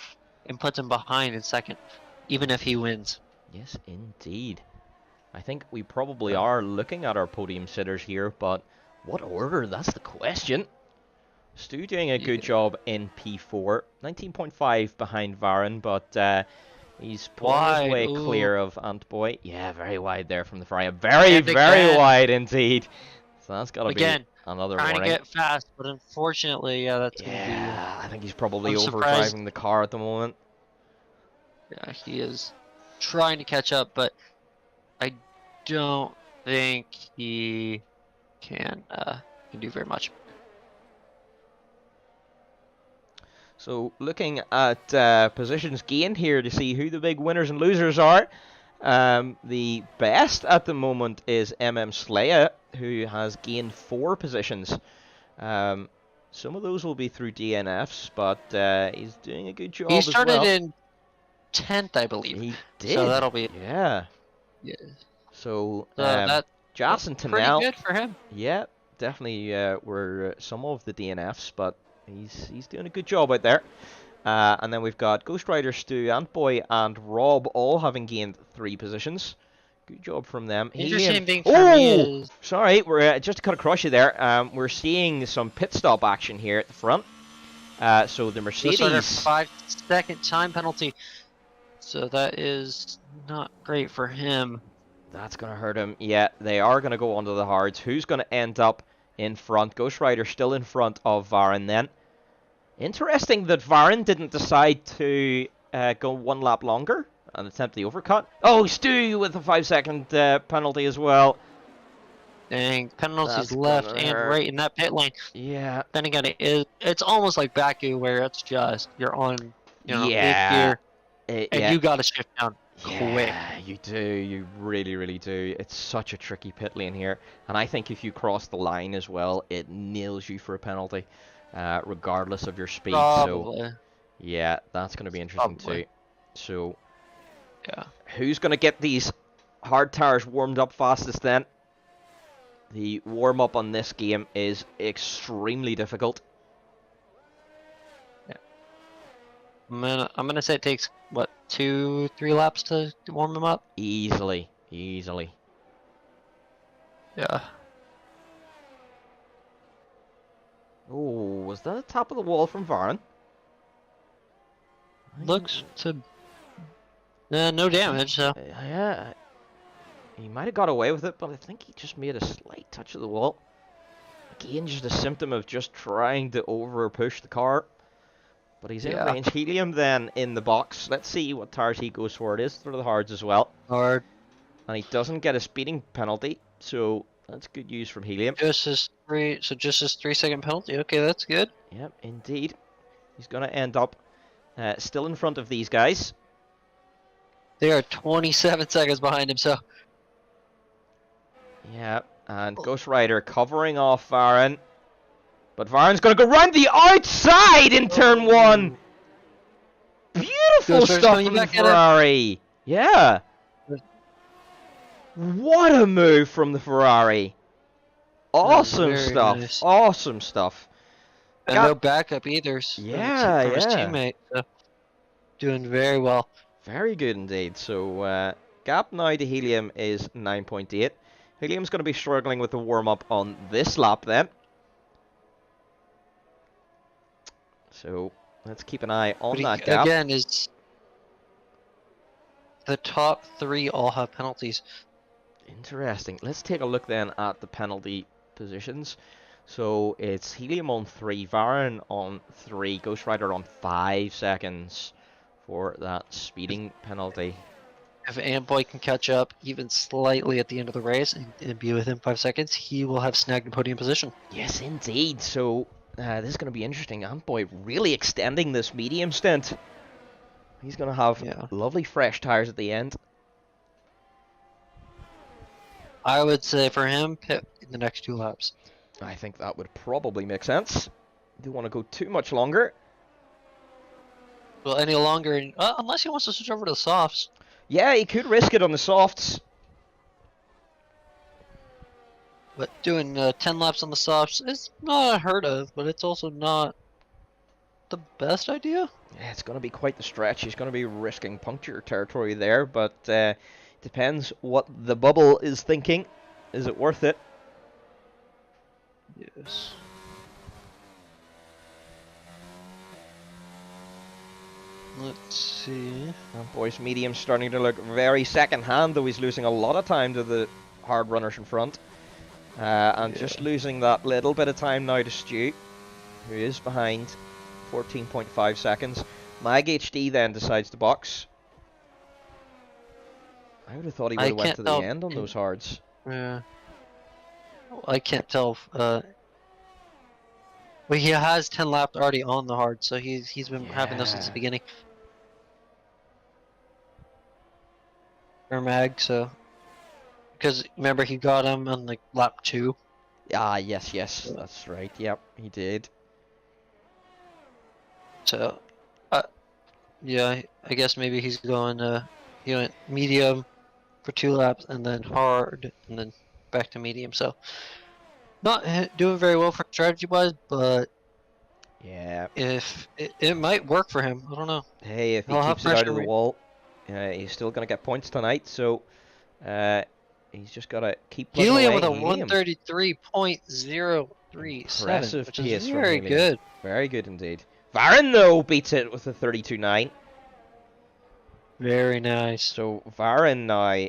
and puts him behind in second, even if he wins. Yes, indeed. I think we probably are looking at our podium sitters here, but what order? That's the question. Stu doing a good job in P4. 19.5 behind Varun, but he's pulling his way clear of Antboy. Yeah, very wide there from the Ferrari. Very wide indeed. So that's got to be another trying warning. to get fast, but unfortunately, that's going to be... I think he's probably overdriving the car at the moment. Yeah, he is trying to catch up, but I don't think he can do very much. So looking at positions gained here to see who the big winners and losers are. The best at the moment is Slaya, who has gained 4 positions. Some of those will be through DNFs, but he's doing a good job as well. He started in 10th, I believe. He did. So that'll be... Yeah. So, that's Jason pretty good for him. Yeah, definitely were some of the DNFs, but he's doing a good job out there. And then we've got Ghost Rider, Stu, Antboy, and Rob all having gained 3 positions. Good job from them. Interesting thing for me is... Sorry, we're just to cut across you there. We're seeing some pit stop action here at the front. So the Mercedes... 5-second time penalty. So that is not great for him. That's going to hurt him. Yeah, they are going to go onto the hards. Who's going to end up in front? Ghost Rider still in front of Varun then. Interesting that Varun didn't decide to go 1 lap longer and attempt the overcut. Oh, Stu with a 5-second penalty as well. Dang, penalties left and right in that pit lane. Yeah. Then again, it's almost like Baku where it's just you're on, fifth gear, and you got to shift down quick. Yeah, you do. You really, really do. It's such a tricky pit lane here, and I think if you cross the line as well, it nails you for a penalty, regardless of your speed. Probably. So, yeah, that's going to be interesting too. So, yeah, who's going to get these hard tires warmed up fastest then? The warm-up on this game is extremely difficult. Yeah. I'm gonna say it takes, what, 2-3 laps to warm them up? Easily. Yeah. Oh, was that a top of the wall from Varun? Looks to... no damage, so... Yeah. He might have got away with it, but I think he just made a slight touch of the wall. Again, just a symptom of just trying to over-push the car. But he's in range. Helium then in the box. Let's see what tires he goes for. It is through the hards as well. Hard. And he doesn't get a speeding penalty, so that's good news from Helium. Just his 3-second penalty. Okay, that's good. Yep, indeed. He's going to end up still in front of these guys. They are 27 seconds behind him, so... Yeah, and Ghost Rider covering off Varun. But Varun's going to go round the outside in turn 1. Beautiful stuff from the Ferrari. Yeah. What a move from the Ferrari. Awesome very stuff. nice. Awesome stuff. And Got- no backup either Yeah, from his yeah. teammate. So doing very well. Very good indeed. So gap now to Helium is 9.8. Helium's going to be struggling with the warm-up on this lap then. So let's keep an eye on But that gap. again, is the top 3 all have penalties. Interesting. Let's take a look then at the penalty positions. So it's Helium on 3, Varen on 3, Ghost Rider on 5 seconds for that speeding penalty. If Antboy can catch up even slightly at the end of the race and be within 5 seconds, he will have snagged a podium position. Yes, indeed. So this is going to be interesting. Antboy really extending this medium stint. He's going to have lovely fresh tires at the end. I would say for him, pit in the next 2 laps. I think that would probably make sense. Don't want to go too much longer. Well, any longer, unless he wants to switch over to the softs. Yeah, he could risk it on the softs. But doing 10 laps on the softs is not unheard of, but it's also not the best idea. Yeah, it's going to be quite the stretch. He's going to be risking puncture territory there, but depends what the bubble is thinking. Is it worth it? Yes. Let's see. Boy's medium's starting to look very second-hand, though he's losing a lot of time to the hard runners in front. And just losing that little bit of time now to Stu, who is behind 14.5 seconds. Mag HD then decides to box. I would have thought he would have went to the end on those hards. Yeah. I can't tell. Well, he has 10 laps already on the hard, so he's been having this since the beginning. Or Mag, so because remember he got him on like lap 2. Ah, yes, that's right. Yep, he did. So, yeah, I guess maybe he's going. He went medium for 2 laps and then hard and then back to medium. So, not doing very well for strategy wise, but yeah, if it might work for him, I don't know. Hey, if he keeps it out of the wall, he's still gonna get points tonight. So, he's just gotta keep plugging away. Helium with a 133.037, impressive which is pace very from good. Very good indeed. Varen though beats it with a 32.9. Very nice. So Varen now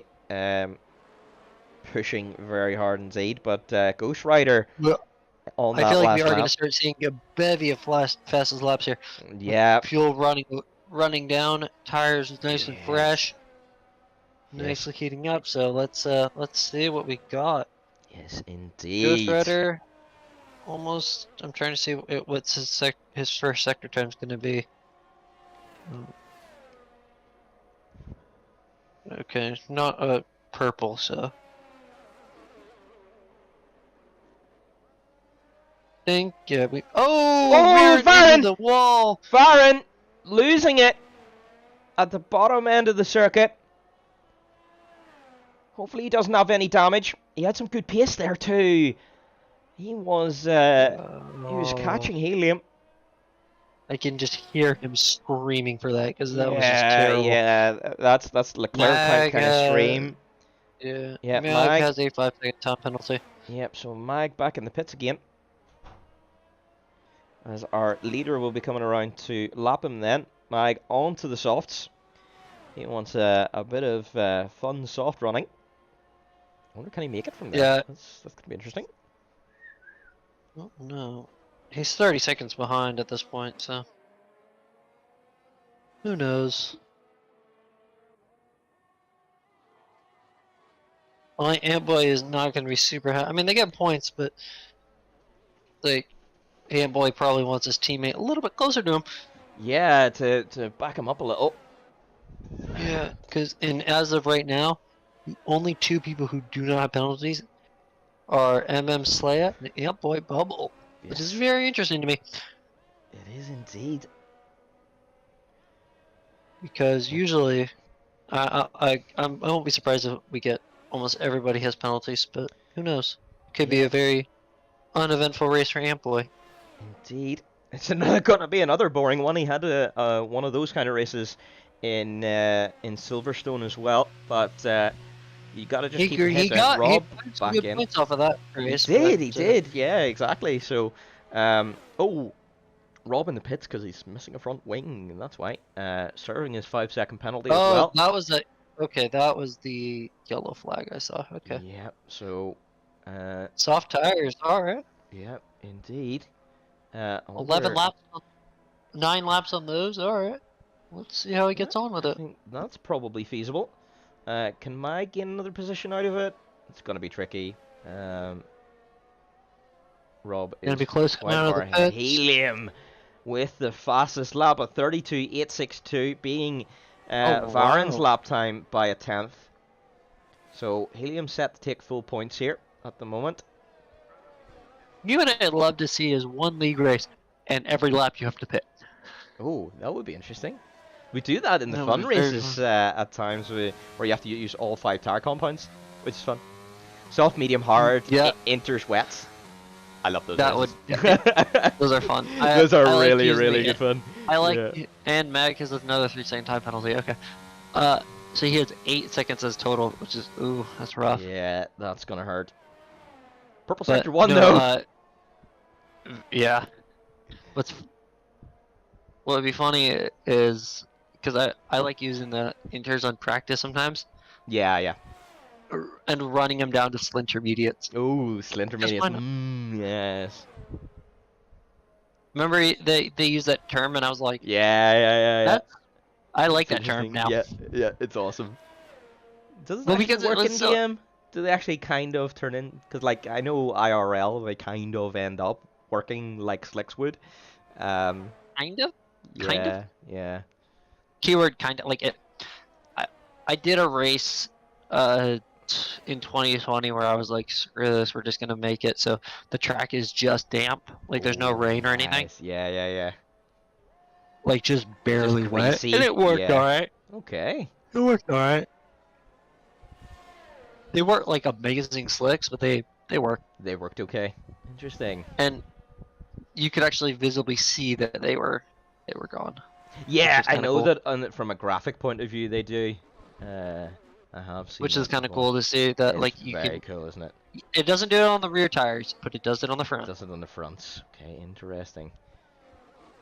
pushing very hard indeed, but Ghost Rider on that I feel like we are lap. going to start seeing a bevy of fastest laps here. Yeah. Fuel running down, tires nice and fresh, nicely heating up. So let's see what we got. Yes, indeed. Ghost Rider, almost. I'm trying to see what's his first sector time is going to be. Okay, not purple, so. Think we. Oh, Varen! The wall. Varen losing it at the bottom end of the circuit. Hopefully he doesn't have any damage. He had some good pace there too. He was catching Helium. I can just hear him screaming for that because that was just terrible. Yeah, that's Leclerc kind of scream. Yeah, Mag has a 5-second time penalty. Yep, so Mag back in the pits again. As our leader will be coming around to lap him then. Mag onto the softs. He wants a bit of fun soft running. I wonder can he make it from there? Yeah. That's going to be interesting. Oh, no. He's 30 seconds behind at this point, so. Who knows? Well, Antboy is not going to be super high. I mean, they get points, but like, Antboy probably wants his teammate a little bit closer to him. Yeah, to back him up a little. Yeah, because as of right now, the only 2 people who do not have penalties are Slaya and Antboy Bubble, which is very interesting to me. It is indeed. Because usually, I won't be surprised if we get almost everybody has penalties, but who knows? Could be a very uneventful race for Amboy. Indeed. It's gonna be another boring one. He had one of those kind of races in Silverstone as well, but you gotta just keep your head down. Rob got some back good in. points off of that He race. did, but, he did. Yeah, exactly. So, oh, Rob in the pits because he's missing a front wing, and that's why. Serving his 5-second penalty as Oh, well. that was the okay. That was the yellow flag I saw. Okay. Yep. So, Soft tires. All right. yep, indeed. I 11 wonder- laps. 9 laps on those. All right. Let's see how he gets on with I it. think that's probably feasible. Can Mag gain another position out of it? It's gonna be tricky. Rob Gonna is be close quite coming out far of the ahead. pits. Helium with the fastest lap at 32.862, being Oh, Varen's wow. lap time by a tenth. So Helium set to take full points here at the moment. You and I'd love to see is one league race, and every lap you have to pit. Oh, that would be interesting. We do that in the That fun would be very races fun. at times where you have to use all 5 tire compounds, which is fun. Soft, medium, hard, Yeah. inters, wets. I love those That races. Those are fun. Those are I like really, using really the- good fun. I like Yeah. and Mag because there's another 3-second time penalty. Okay. So he has 8 seconds as total, which is that's rough. Yeah, that's gonna hurt. Purple But, sector 1 no, though. Yeah. What would be funny is because I like using the inters on practice sometimes Yeah. and running them down to sl intermediates. Ooh, Slintermediates. why not? Yes. Remember they use that term and I was like, Yeah. That's- I like It's that term interesting. now. Yeah, it's awesome. Does it Well, actually because it work was in so- game? Do they actually kind of turn in? Because like I know IRL, they kind of end up working like Slicks would. Kind of. Kind of. Yeah. Keyword kind of like it. I did a race in 2020 where I was like, screw this, we're just gonna make it so the track is just damp, like there's no Ooh, rain or anything, nice. Yeah. like just barely wet, greasy, and it worked yeah. all right. Okay. It worked all right. They weren't like amazing slicks, but they worked, They worked okay. Interesting. and you could actually visibly see that they were gone. Yeah, is I kinda know cool. that from a graphic point of view they do. I have seen Which that is kind of before. cool to see that It's like you very can. cool, isn't it? It doesn't do it on the rear tires, but it does it on the front. Does it on the fronts. Okay, interesting.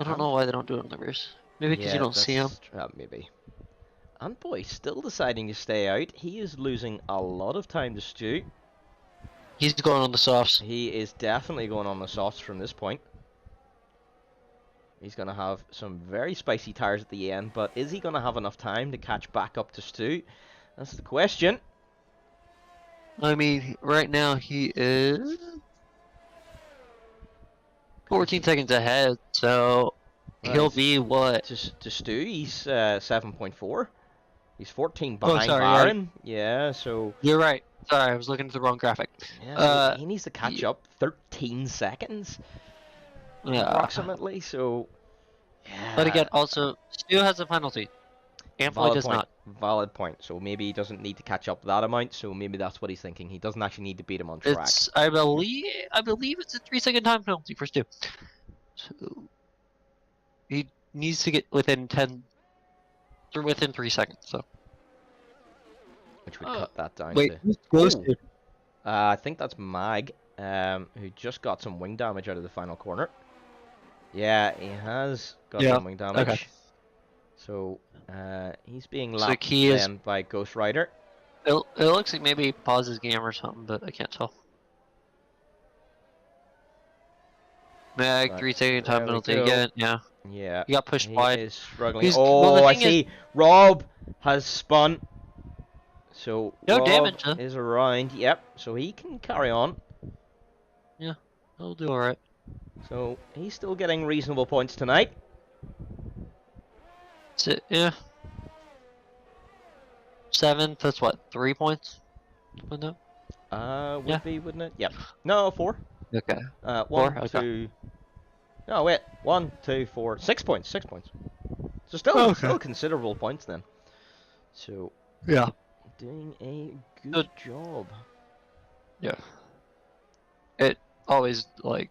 I don't know why they don't do it on the rears. Maybe because you don't see them. Maybe. And boy, still deciding to stay out. He is losing a lot of time to Stu. He's going on the softs. He is definitely going on the softs from this point. He's going to have some very spicy tires at the end, but is he going to have enough time to catch back up to Stu? That's the question. I mean, right now he is 14 seconds ahead, so he'll be what? To Stu, he's 7.4. He's 14 behind sorry, Byron. Yeah, so You're right. Sorry, I was looking at the wrong graphic. yeah, so he needs to catch yeah. up 13 seconds Yeah. approximately. So yeah. But again, also, Stu has a penalty. Ample does point. not. Valid point. So maybe he doesn't need to catch up that amount. So maybe that's what he's thinking. He doesn't actually need to beat him on track. It's I believe it's a 3-second time penalty for Stu. So he needs to get within 3 seconds. So Which would cut that down wait, to. who's ghosted? I think that's Mag, who just got some wing damage out of the final corner. Yeah, he has got some wing damage. Okay. So he's being So lapped key is- then by Ghost Rider. It looks like maybe he paused his game or something, but I can't tell. Mag, But 3-second there time we penalty go. again. Yeah, Yeah. he got pushed He wide. is struggling. He's- Oh, well, the I thing is- see. Rob has spun. So No Rob damage, huh? is around. Yep. So he can carry on. He'll do alright. So he's still getting reasonable points tonight. Yeah. 7th, that's what, 3 points? Something like Would Yeah. be, wouldn't it? Yep. No, 4. that? Okay. 1, Okay. 2. No, wait. 1, 2, 4. 6 points. 6 points. So still, Okay. still considerable points then. So Yeah. doing a good Good. job. Yeah. always like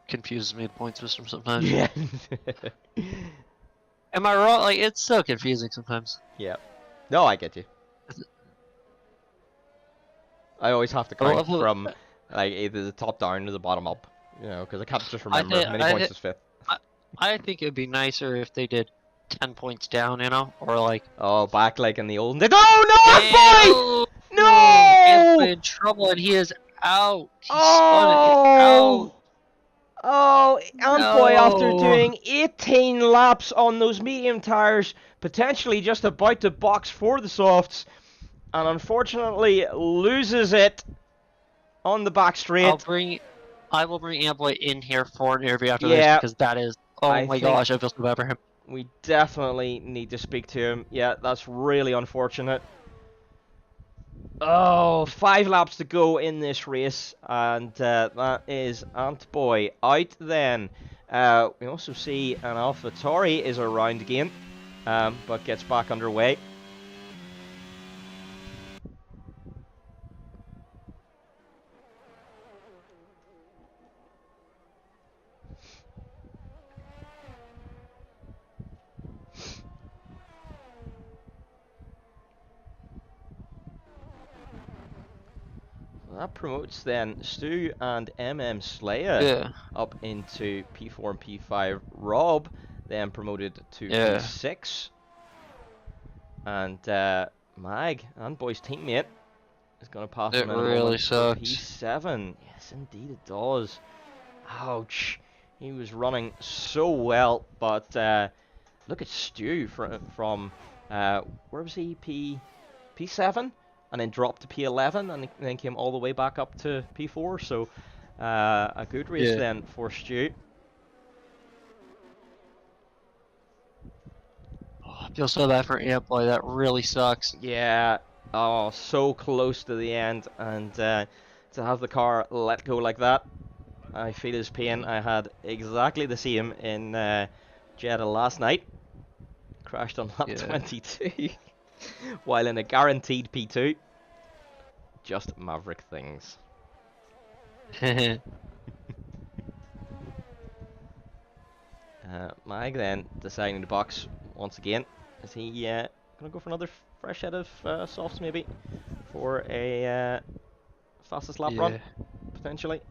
confuses me the point system sometimes. Yeah. Am I wrong? Like it's so confusing sometimes. Yeah. No, I get you. I always have to I count love how- from like either the top down or the bottom up, you know, because I can't just remember thi- how many I points thi- is fifth. I think it'd be nicer if they did 10 points down, you know, or like. Oh, back like in the olden days. Oh no, boy! Ant's No! in trouble and he is out. He spun it Oh! out. Oh, and boy, after No. doing 18 laps on those medium tires, potentially just about to box for the softs, and unfortunately loses it on the back straight. I will bring Amboy in here for an interview after this Yeah. because that is. Oh I my think- gosh, I feel so bad for him. We definitely need to speak to him. Yeah, that's really unfortunate. Oh, 5 laps to go in this race, and that is Antboy out then. We also see an AlphaTauri is around again, but gets back underway. That promotes then Stu and Slayer Yeah. up into P4 and P5. Rob then promoted to Yeah. P6. And Mag, Antboy's teammate, is going to pass It him in a really moment for sucks. P7. Yes, indeed it does. Ouch. He was running so well, but look at Stu from where was he? P7? And then dropped to P11, and then came all the way back up to P4. So a good race Yeah. then for Stu. Oh, I feel so bad for Amboy. That really sucks. Yeah. Oh, so close to the end, and to have the car let go like that, I feel his pain. I had exactly the same in Jeddah last night. Crashed on lap Yeah. 22, while in a guaranteed P2. Just maverick things. Mag then deciding to box once again. Is he gonna go for another fresh head of softs maybe for a fastest lap run potentially?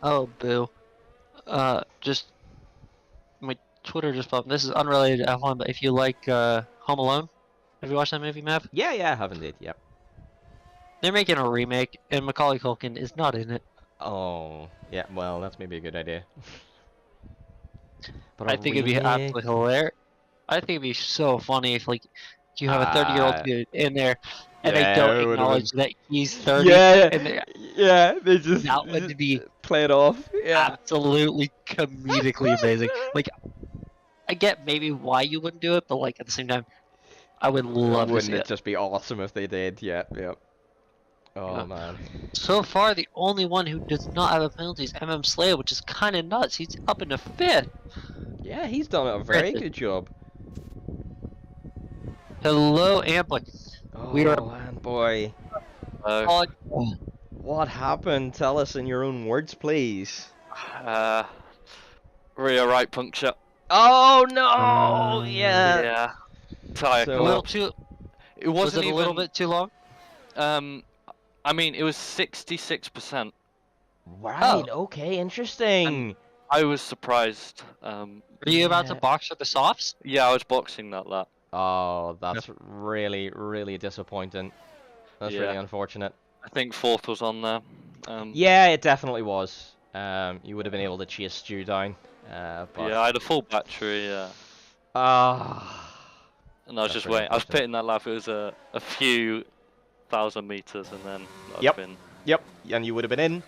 Oh, boo. Just my Twitter just popped. This is unrelated to F1, but if you like Home Alone, have you watched that movie, Mav? Yeah, I have indeed. Yep. They're making a remake, and Macaulay Culkin is not in it. Oh, yeah. Well, that's maybe a good idea. But I think it'd be absolutely hilarious. I think it'd be so funny if like you have a 30-year-old dude in there, and yeah, they don't it would've acknowledge that he's 30. Yeah, and they yeah. They just that would be play it off. Yeah. absolutely comedically amazing. Like, I get maybe why you wouldn't do it, but like at the same time, I would love to Wouldn't see it it. just be awesome if they did? Yeah, yeah. Oh Yeah. man. So far, the only one who does not have a penalty is Slayer, which is kind of nuts. He's up in the 5th. Yeah, he's done a very Impressive. good job. Hello, Amplic. Oh, We are- man, boy. Oh, What happened? Tell us in your own words, please. Rear right puncture. Oh no! Yeah. Yeah. Tire So- a little collapse. too. It Was wasn't it a even. little bit too long? I mean, it was 66%. Right. Okay. Interesting. I was surprised. Were you about to Yeah. box for the softs? Yeah, I was boxing that lap. Oh, that's really, really disappointing. That's really Yeah. unfortunate. I think fourth was on there. Yeah, it definitely was. You would have been able to chase Stu down. But Yeah, I had a full battery. Yeah. Ah. And I was That's just really waiting. I was unfortunate. pitting that lap. It was a few thousand meters, and then I'd Yep. been. Yep. And you would have been in,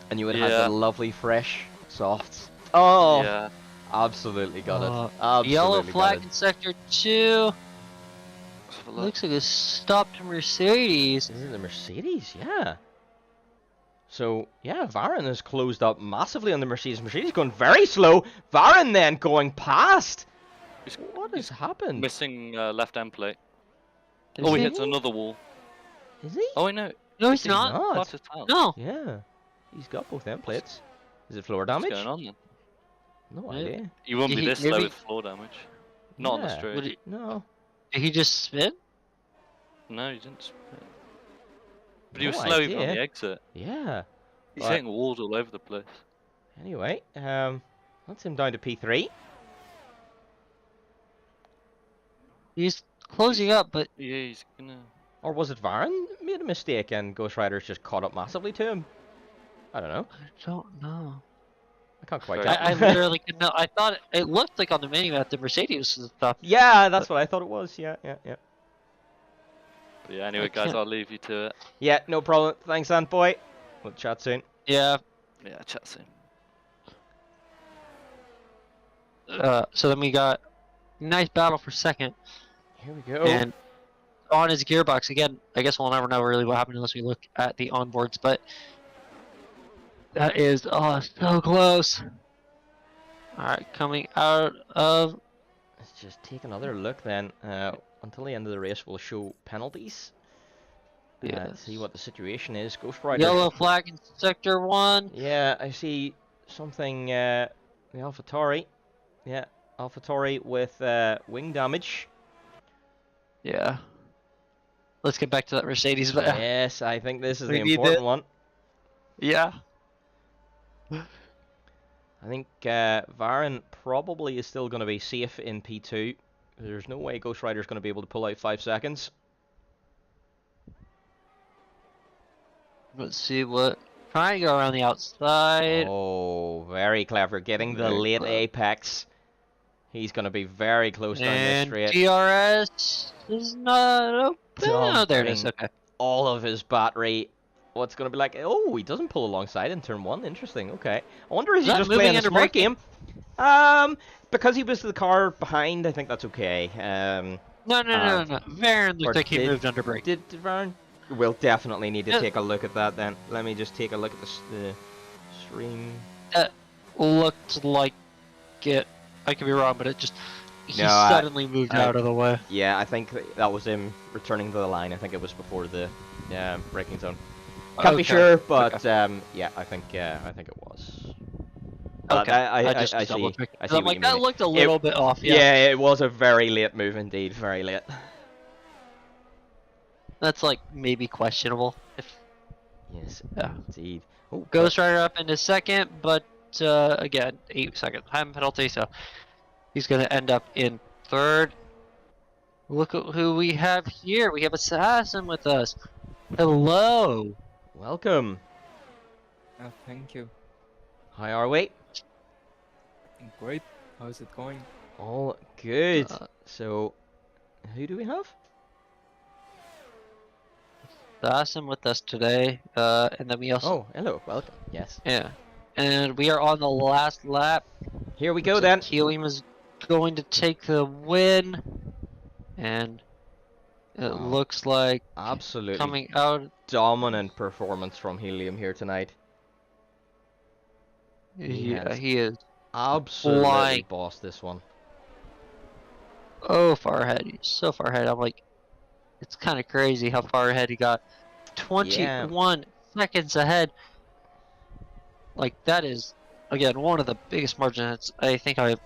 and you would have had Yeah. the lovely fresh softs. Oh. Yeah. Absolutely got it. Uh, Absolutely Yellow got flag it. in sector 2. Let's have a look. Looks like a stopped Mercedes. Is it the Mercedes? Yeah. So, yeah, Varun has closed up massively on the Mercedes. Mercedes going very slow. Varun then going past. What has he's happened? missing left end plate. Is Oh, he he? hits another wall. Is he? Oh, wait, no. No, Is he's he? not. not. Part his tail. No. Yeah. He's got both end plates. Is it floor What's damage? going on then? No Maybe. idea. You won't Did be he- this slow maybe- with floor damage. Not on the Yeah. straight. Would he, No. did he just spin? No, he didn't spin. But he No was slow even on idea. the exit. Yeah. He's But hitting walls all over the place. anyway, that's him down to P3. He's closing up, but Yeah, he's gonna. Or was it Varun made a mistake and Ghost Rider's just caught up massively to him? I don't know. I don't know. I can't quite Very tell. I literally could not. I thought it looked like on the menu at the Mercedes and stuff. Yeah, that's what I thought it was. Yeah. But yeah, anyway, guys, can't- I'll leave you to it. Yeah, no problem. Thanks, Ant Boy. We'll chat soon. Yeah. Yeah, chat soon. So then we got nice battle for second, Here we go. and on his gearbox again. I guess we'll never know really what happened unless we look at the onboards, but that is so close. All right, coming out of Let's just take another look then. Until the end of the race, we'll show penalties. Yes. See what the situation is. Ghost Rider. yellow flag in sector 1. Yeah, I see something. The AlphaTauri. Yeah, AlphaTauri with wing damage. Yeah. Let's get back to that Mercedes, but Yes, I think this is We the need important it. one. yeah. I think Varun probably is still going to be safe in P2. There's no way Ghost Rider's going to be able to pull out 5 seconds. Let's see what. Trying to go around the outside. Oh, very clever. Getting the Very late clever. apex. He's going to be very close down this And straight. DRS is not open. Oh, there it is. Dumping. Okay. All of his battery. What's going to be like? Oh, he doesn't pull alongside in turn 1. Interesting. Okay. I wonder, is Is he that just moving playing a under smart braking? game? Because he was the car behind, I think that's okay. No. Varen looked or like he did- moved under brake. Did Varun? We'll definitely need to Yeah. take a look at that then. Let me just take a look at the stream. Looked like it. I could be wrong, but it just. He No, I- suddenly moved out of the way. Yeah, I think that was him returning to the line. I think it was before the braking zone. Can't be Okay, sure, but okay. yeah, I think it was. But Okay. I just see. double-checked. I see I'm what like, you that mean. looked a little bit off. Yeah, it was a very late move indeed. Very late. That's like maybe questionable. If Yes, Yeah. indeed. Oh, Ghost Rider up into second, but again, 8-second time penalty, so he's gonna end up in third. Look at who we have here. We have Assassin with us. Hello. welcome. Thank you. How are we? Great. How's it going? All good. Uh, So, who do we have? Assassin with us today, and then we also Oh, hello. Welcome. Yes. yeah, and we are on the last lap. Here we go So then. Helium is going to take the win, and it Wow. looks like Absolutely coming out. dominant performance from Helium here tonight. Yeah, has he is Absolutely Flying. bossed this one. far ahead. He's so far ahead. I'm like, it's kind of crazy how far ahead he got. 21 seconds ahead. Like, that is, again, one of the biggest margins I think I've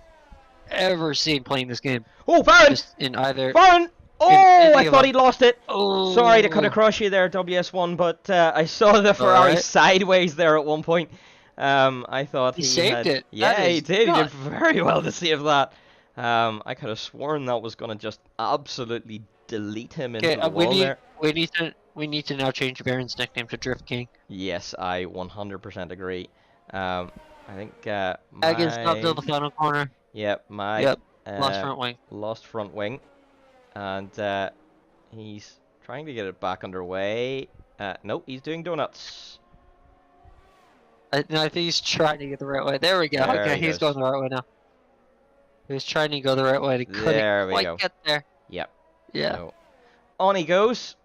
ever seen playing this game. Oh, Varun! Just in either. Varun! Oh, any I of thought them. he'd lost it. Oh, Sorry to cut across you there, WS1, but I saw the Ferrari Alright. sideways there at one point. I thought He he saved had... it. Yeah, That he is did. He did nuts. very well to save that. I could have sworn that was going to just absolutely delete him into Okay, the wall there. we need to now change Baron's nickname to Drift King. Yes, I 100% agree. I think Again's not till the my... final corner. Yep, my Yep, Lost front wing. lost front wing. And he's trying to get it back underway. Nope, he's doing donuts. No, I think he's trying to get the right way. There we go. There Okay, he he's goes. going the right way now. He was trying to go the right way. He couldn't There we quite go. get there. Yep. Yeah. So, on he goes.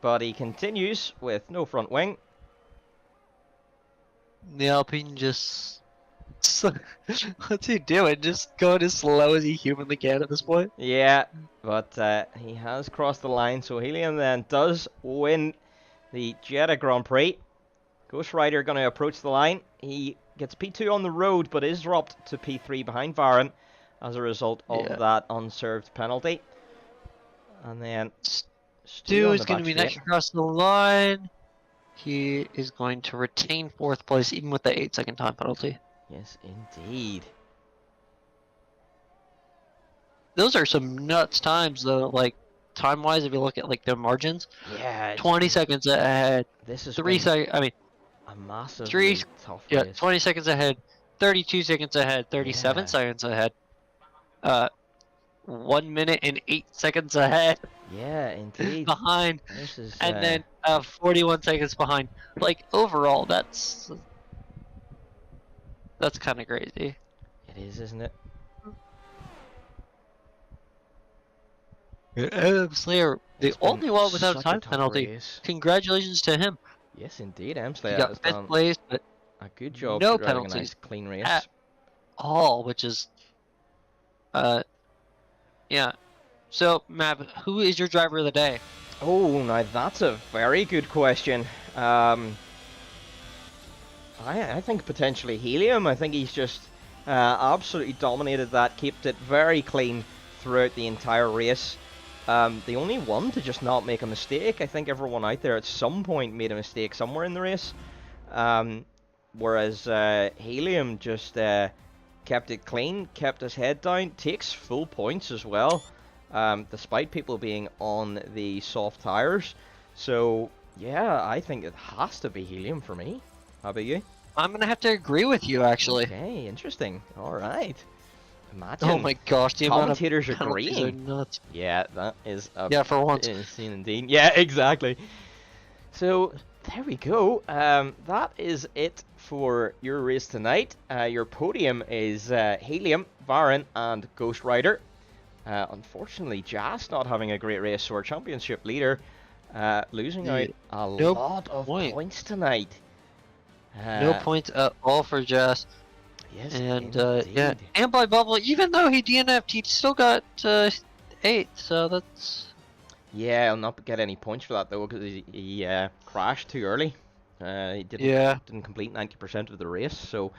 But he continues with no front wing. The Alpine just So, what's he doing? Just going as slow as he humanly can at this point? Yeah, but he has crossed the line, so Helium then does win the Jeddah Grand Prix. Ghost Rider going to approach the line. He gets P2 on the road, but is dropped to P3 behind Varun as a result of that unserved penalty. And then Stu on is the going back to be straight. next across the line. He is going to retain 4th place, even with the 8-second time penalty. Yes, indeed. Those are some nuts times, though. Like time-wise, if you look at like the margins, Yeah, 20 seconds ahead. this is 3 seconds. I mean, a massively 3. tough Yeah, race. 20 seconds ahead. 32 seconds ahead. 37 Yeah. seconds ahead. 1 minute and 8 seconds ahead. Yeah, indeed. Behind. This is And then 41 seconds behind. Like overall, that's kind of crazy. it is, isn't it? Adam Slayer, the It's been only one without a such time tough penalty. race. Congratulations to him. Yes, indeed. He Amslayer got has 5th done place, but a good job no driving a penalties nice clean race. at all, which is, yeah. So, Mav, who is your driver of the day? Oh, now that's a very good question. I think potentially Helium. I think he's just absolutely dominated that, kept it very clean throughout the entire race. The only one to just not make a mistake. I think everyone out there at some point made a mistake somewhere in the race. Whereas Helium just kept it clean, kept his head down, takes full points as well, despite people being on the soft tires. So yeah, I think it has to be Helium for me. How about you? I'm gonna have to agree with you, actually. Okay, interesting. All right. Imagine. Oh my gosh, the amount of commentators penalties are agreeing. nuts. Yeah, that is a Yeah, for once. insane indeed. Yeah, exactly. So there we go. That is it for your race tonight. Your podium is Helium, Varun, and Ghost Rider. Unfortunately, Jas not having a great race, so our championship leader losing out a lot of points tonight. No points at all for Jess. Yes, And indeed. yeah, and by Bubble, even though he DNF'd, he still got 8. So that's Yeah, I'll not get any points for that though, because he crashed too early. He didn't complete 90% of the race, so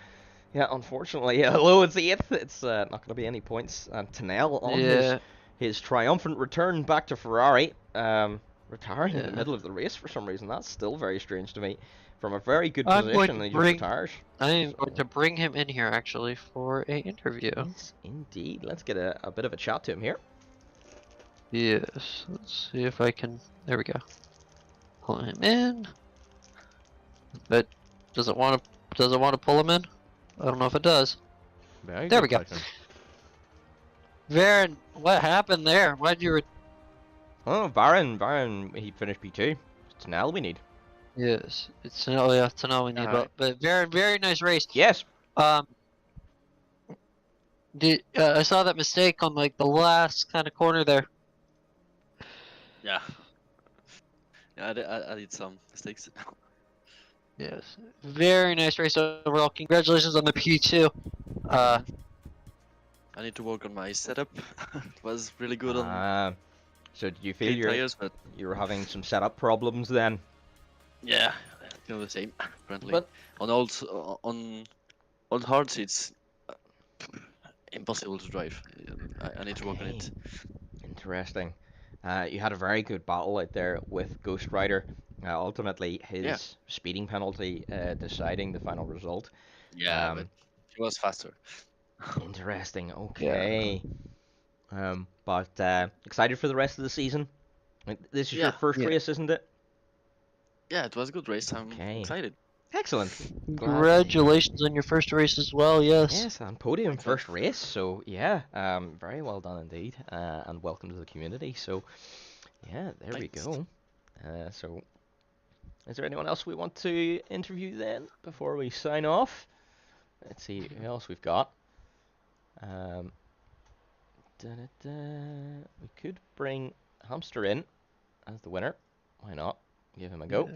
yeah, unfortunately, although it's 8th, it's not going to be any points. And Tanel on his triumphant return back to Ferrari, retiring in the middle of the race for some reason. That's still very strange to me. From a very good position, he just retires. I am going to bring him in here actually for a interview. Yes, indeed. Let's get a bit of a chat to him here. Yes, let's see if I can. There we go. Pull him in. But does it want to pull him in? I don't know if it does. There we go. Varen, what happened there? Why'd you? Oh, Baron, he finished P2. It's Tanel we need. Yes, it's Tanel we need. But Varen, very nice race. Yes. I saw that mistake on like the last kind of corner there. Yeah. Yeah, I did some mistakes. Yes, very nice race overall. Congratulations on the P2. I need to work on my setup. It was really good on so do you feel you're having some setup problems then? Yeah, the same apparently. But on hard seats, impossible to drive. I need to work on it. Interesting. You had a very good battle out there with Ghost Rider. Ultimately, his speeding penalty deciding the final result. Yeah, but he was faster. Interesting. Okay. But excited for the rest of the season. This is your first race, isn't it? Yeah, it was a good race. I'm excited. Excellent. Congratulations on your first race as well. Yes. Yes, and podium first race. So yeah, very well done indeed, and welcome to the community. So yeah, there we go. So is there anyone else we want to interview then before we sign off? Let's see who else we've got. We could bring Hamster in as the winner. Why not? Give him a go.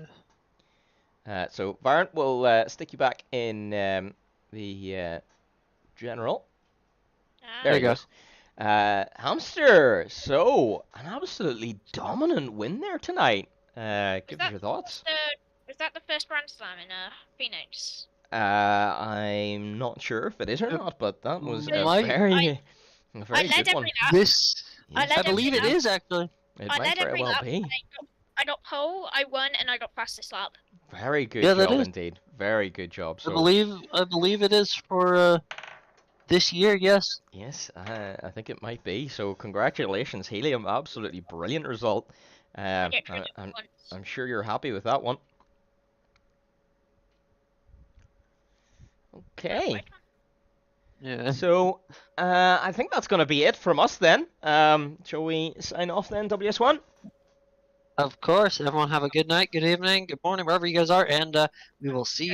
So Varun, we'll stick you back in the General. Ah, There There he you go. goes. Hamster. So, an absolutely dominant win there tonight. Give us your thoughts. Was that the first Grand Slam in Phoenix? I'm not sure if it is or Uh, not, but that was a might- very I good led one. every lap. This, I Yes, led I it believe it every lap. is actually. It I might led very every well lap. be. I got pole, I won, and I got fastest lap. Very good Yeah, that job is. indeed. Very good job. I So, believe it is for this year. Yes. yes, I think it might be. So, congratulations, Helium. Absolutely brilliant result. I get I, rid of I'm, once. I'm sure you're happy with that one. Okay. Yeah. So, I think that's going to be it from us then. Shall we sign off then, WS1? Of course. Everyone have a good night, good evening, good morning, wherever you guys are, and we will see you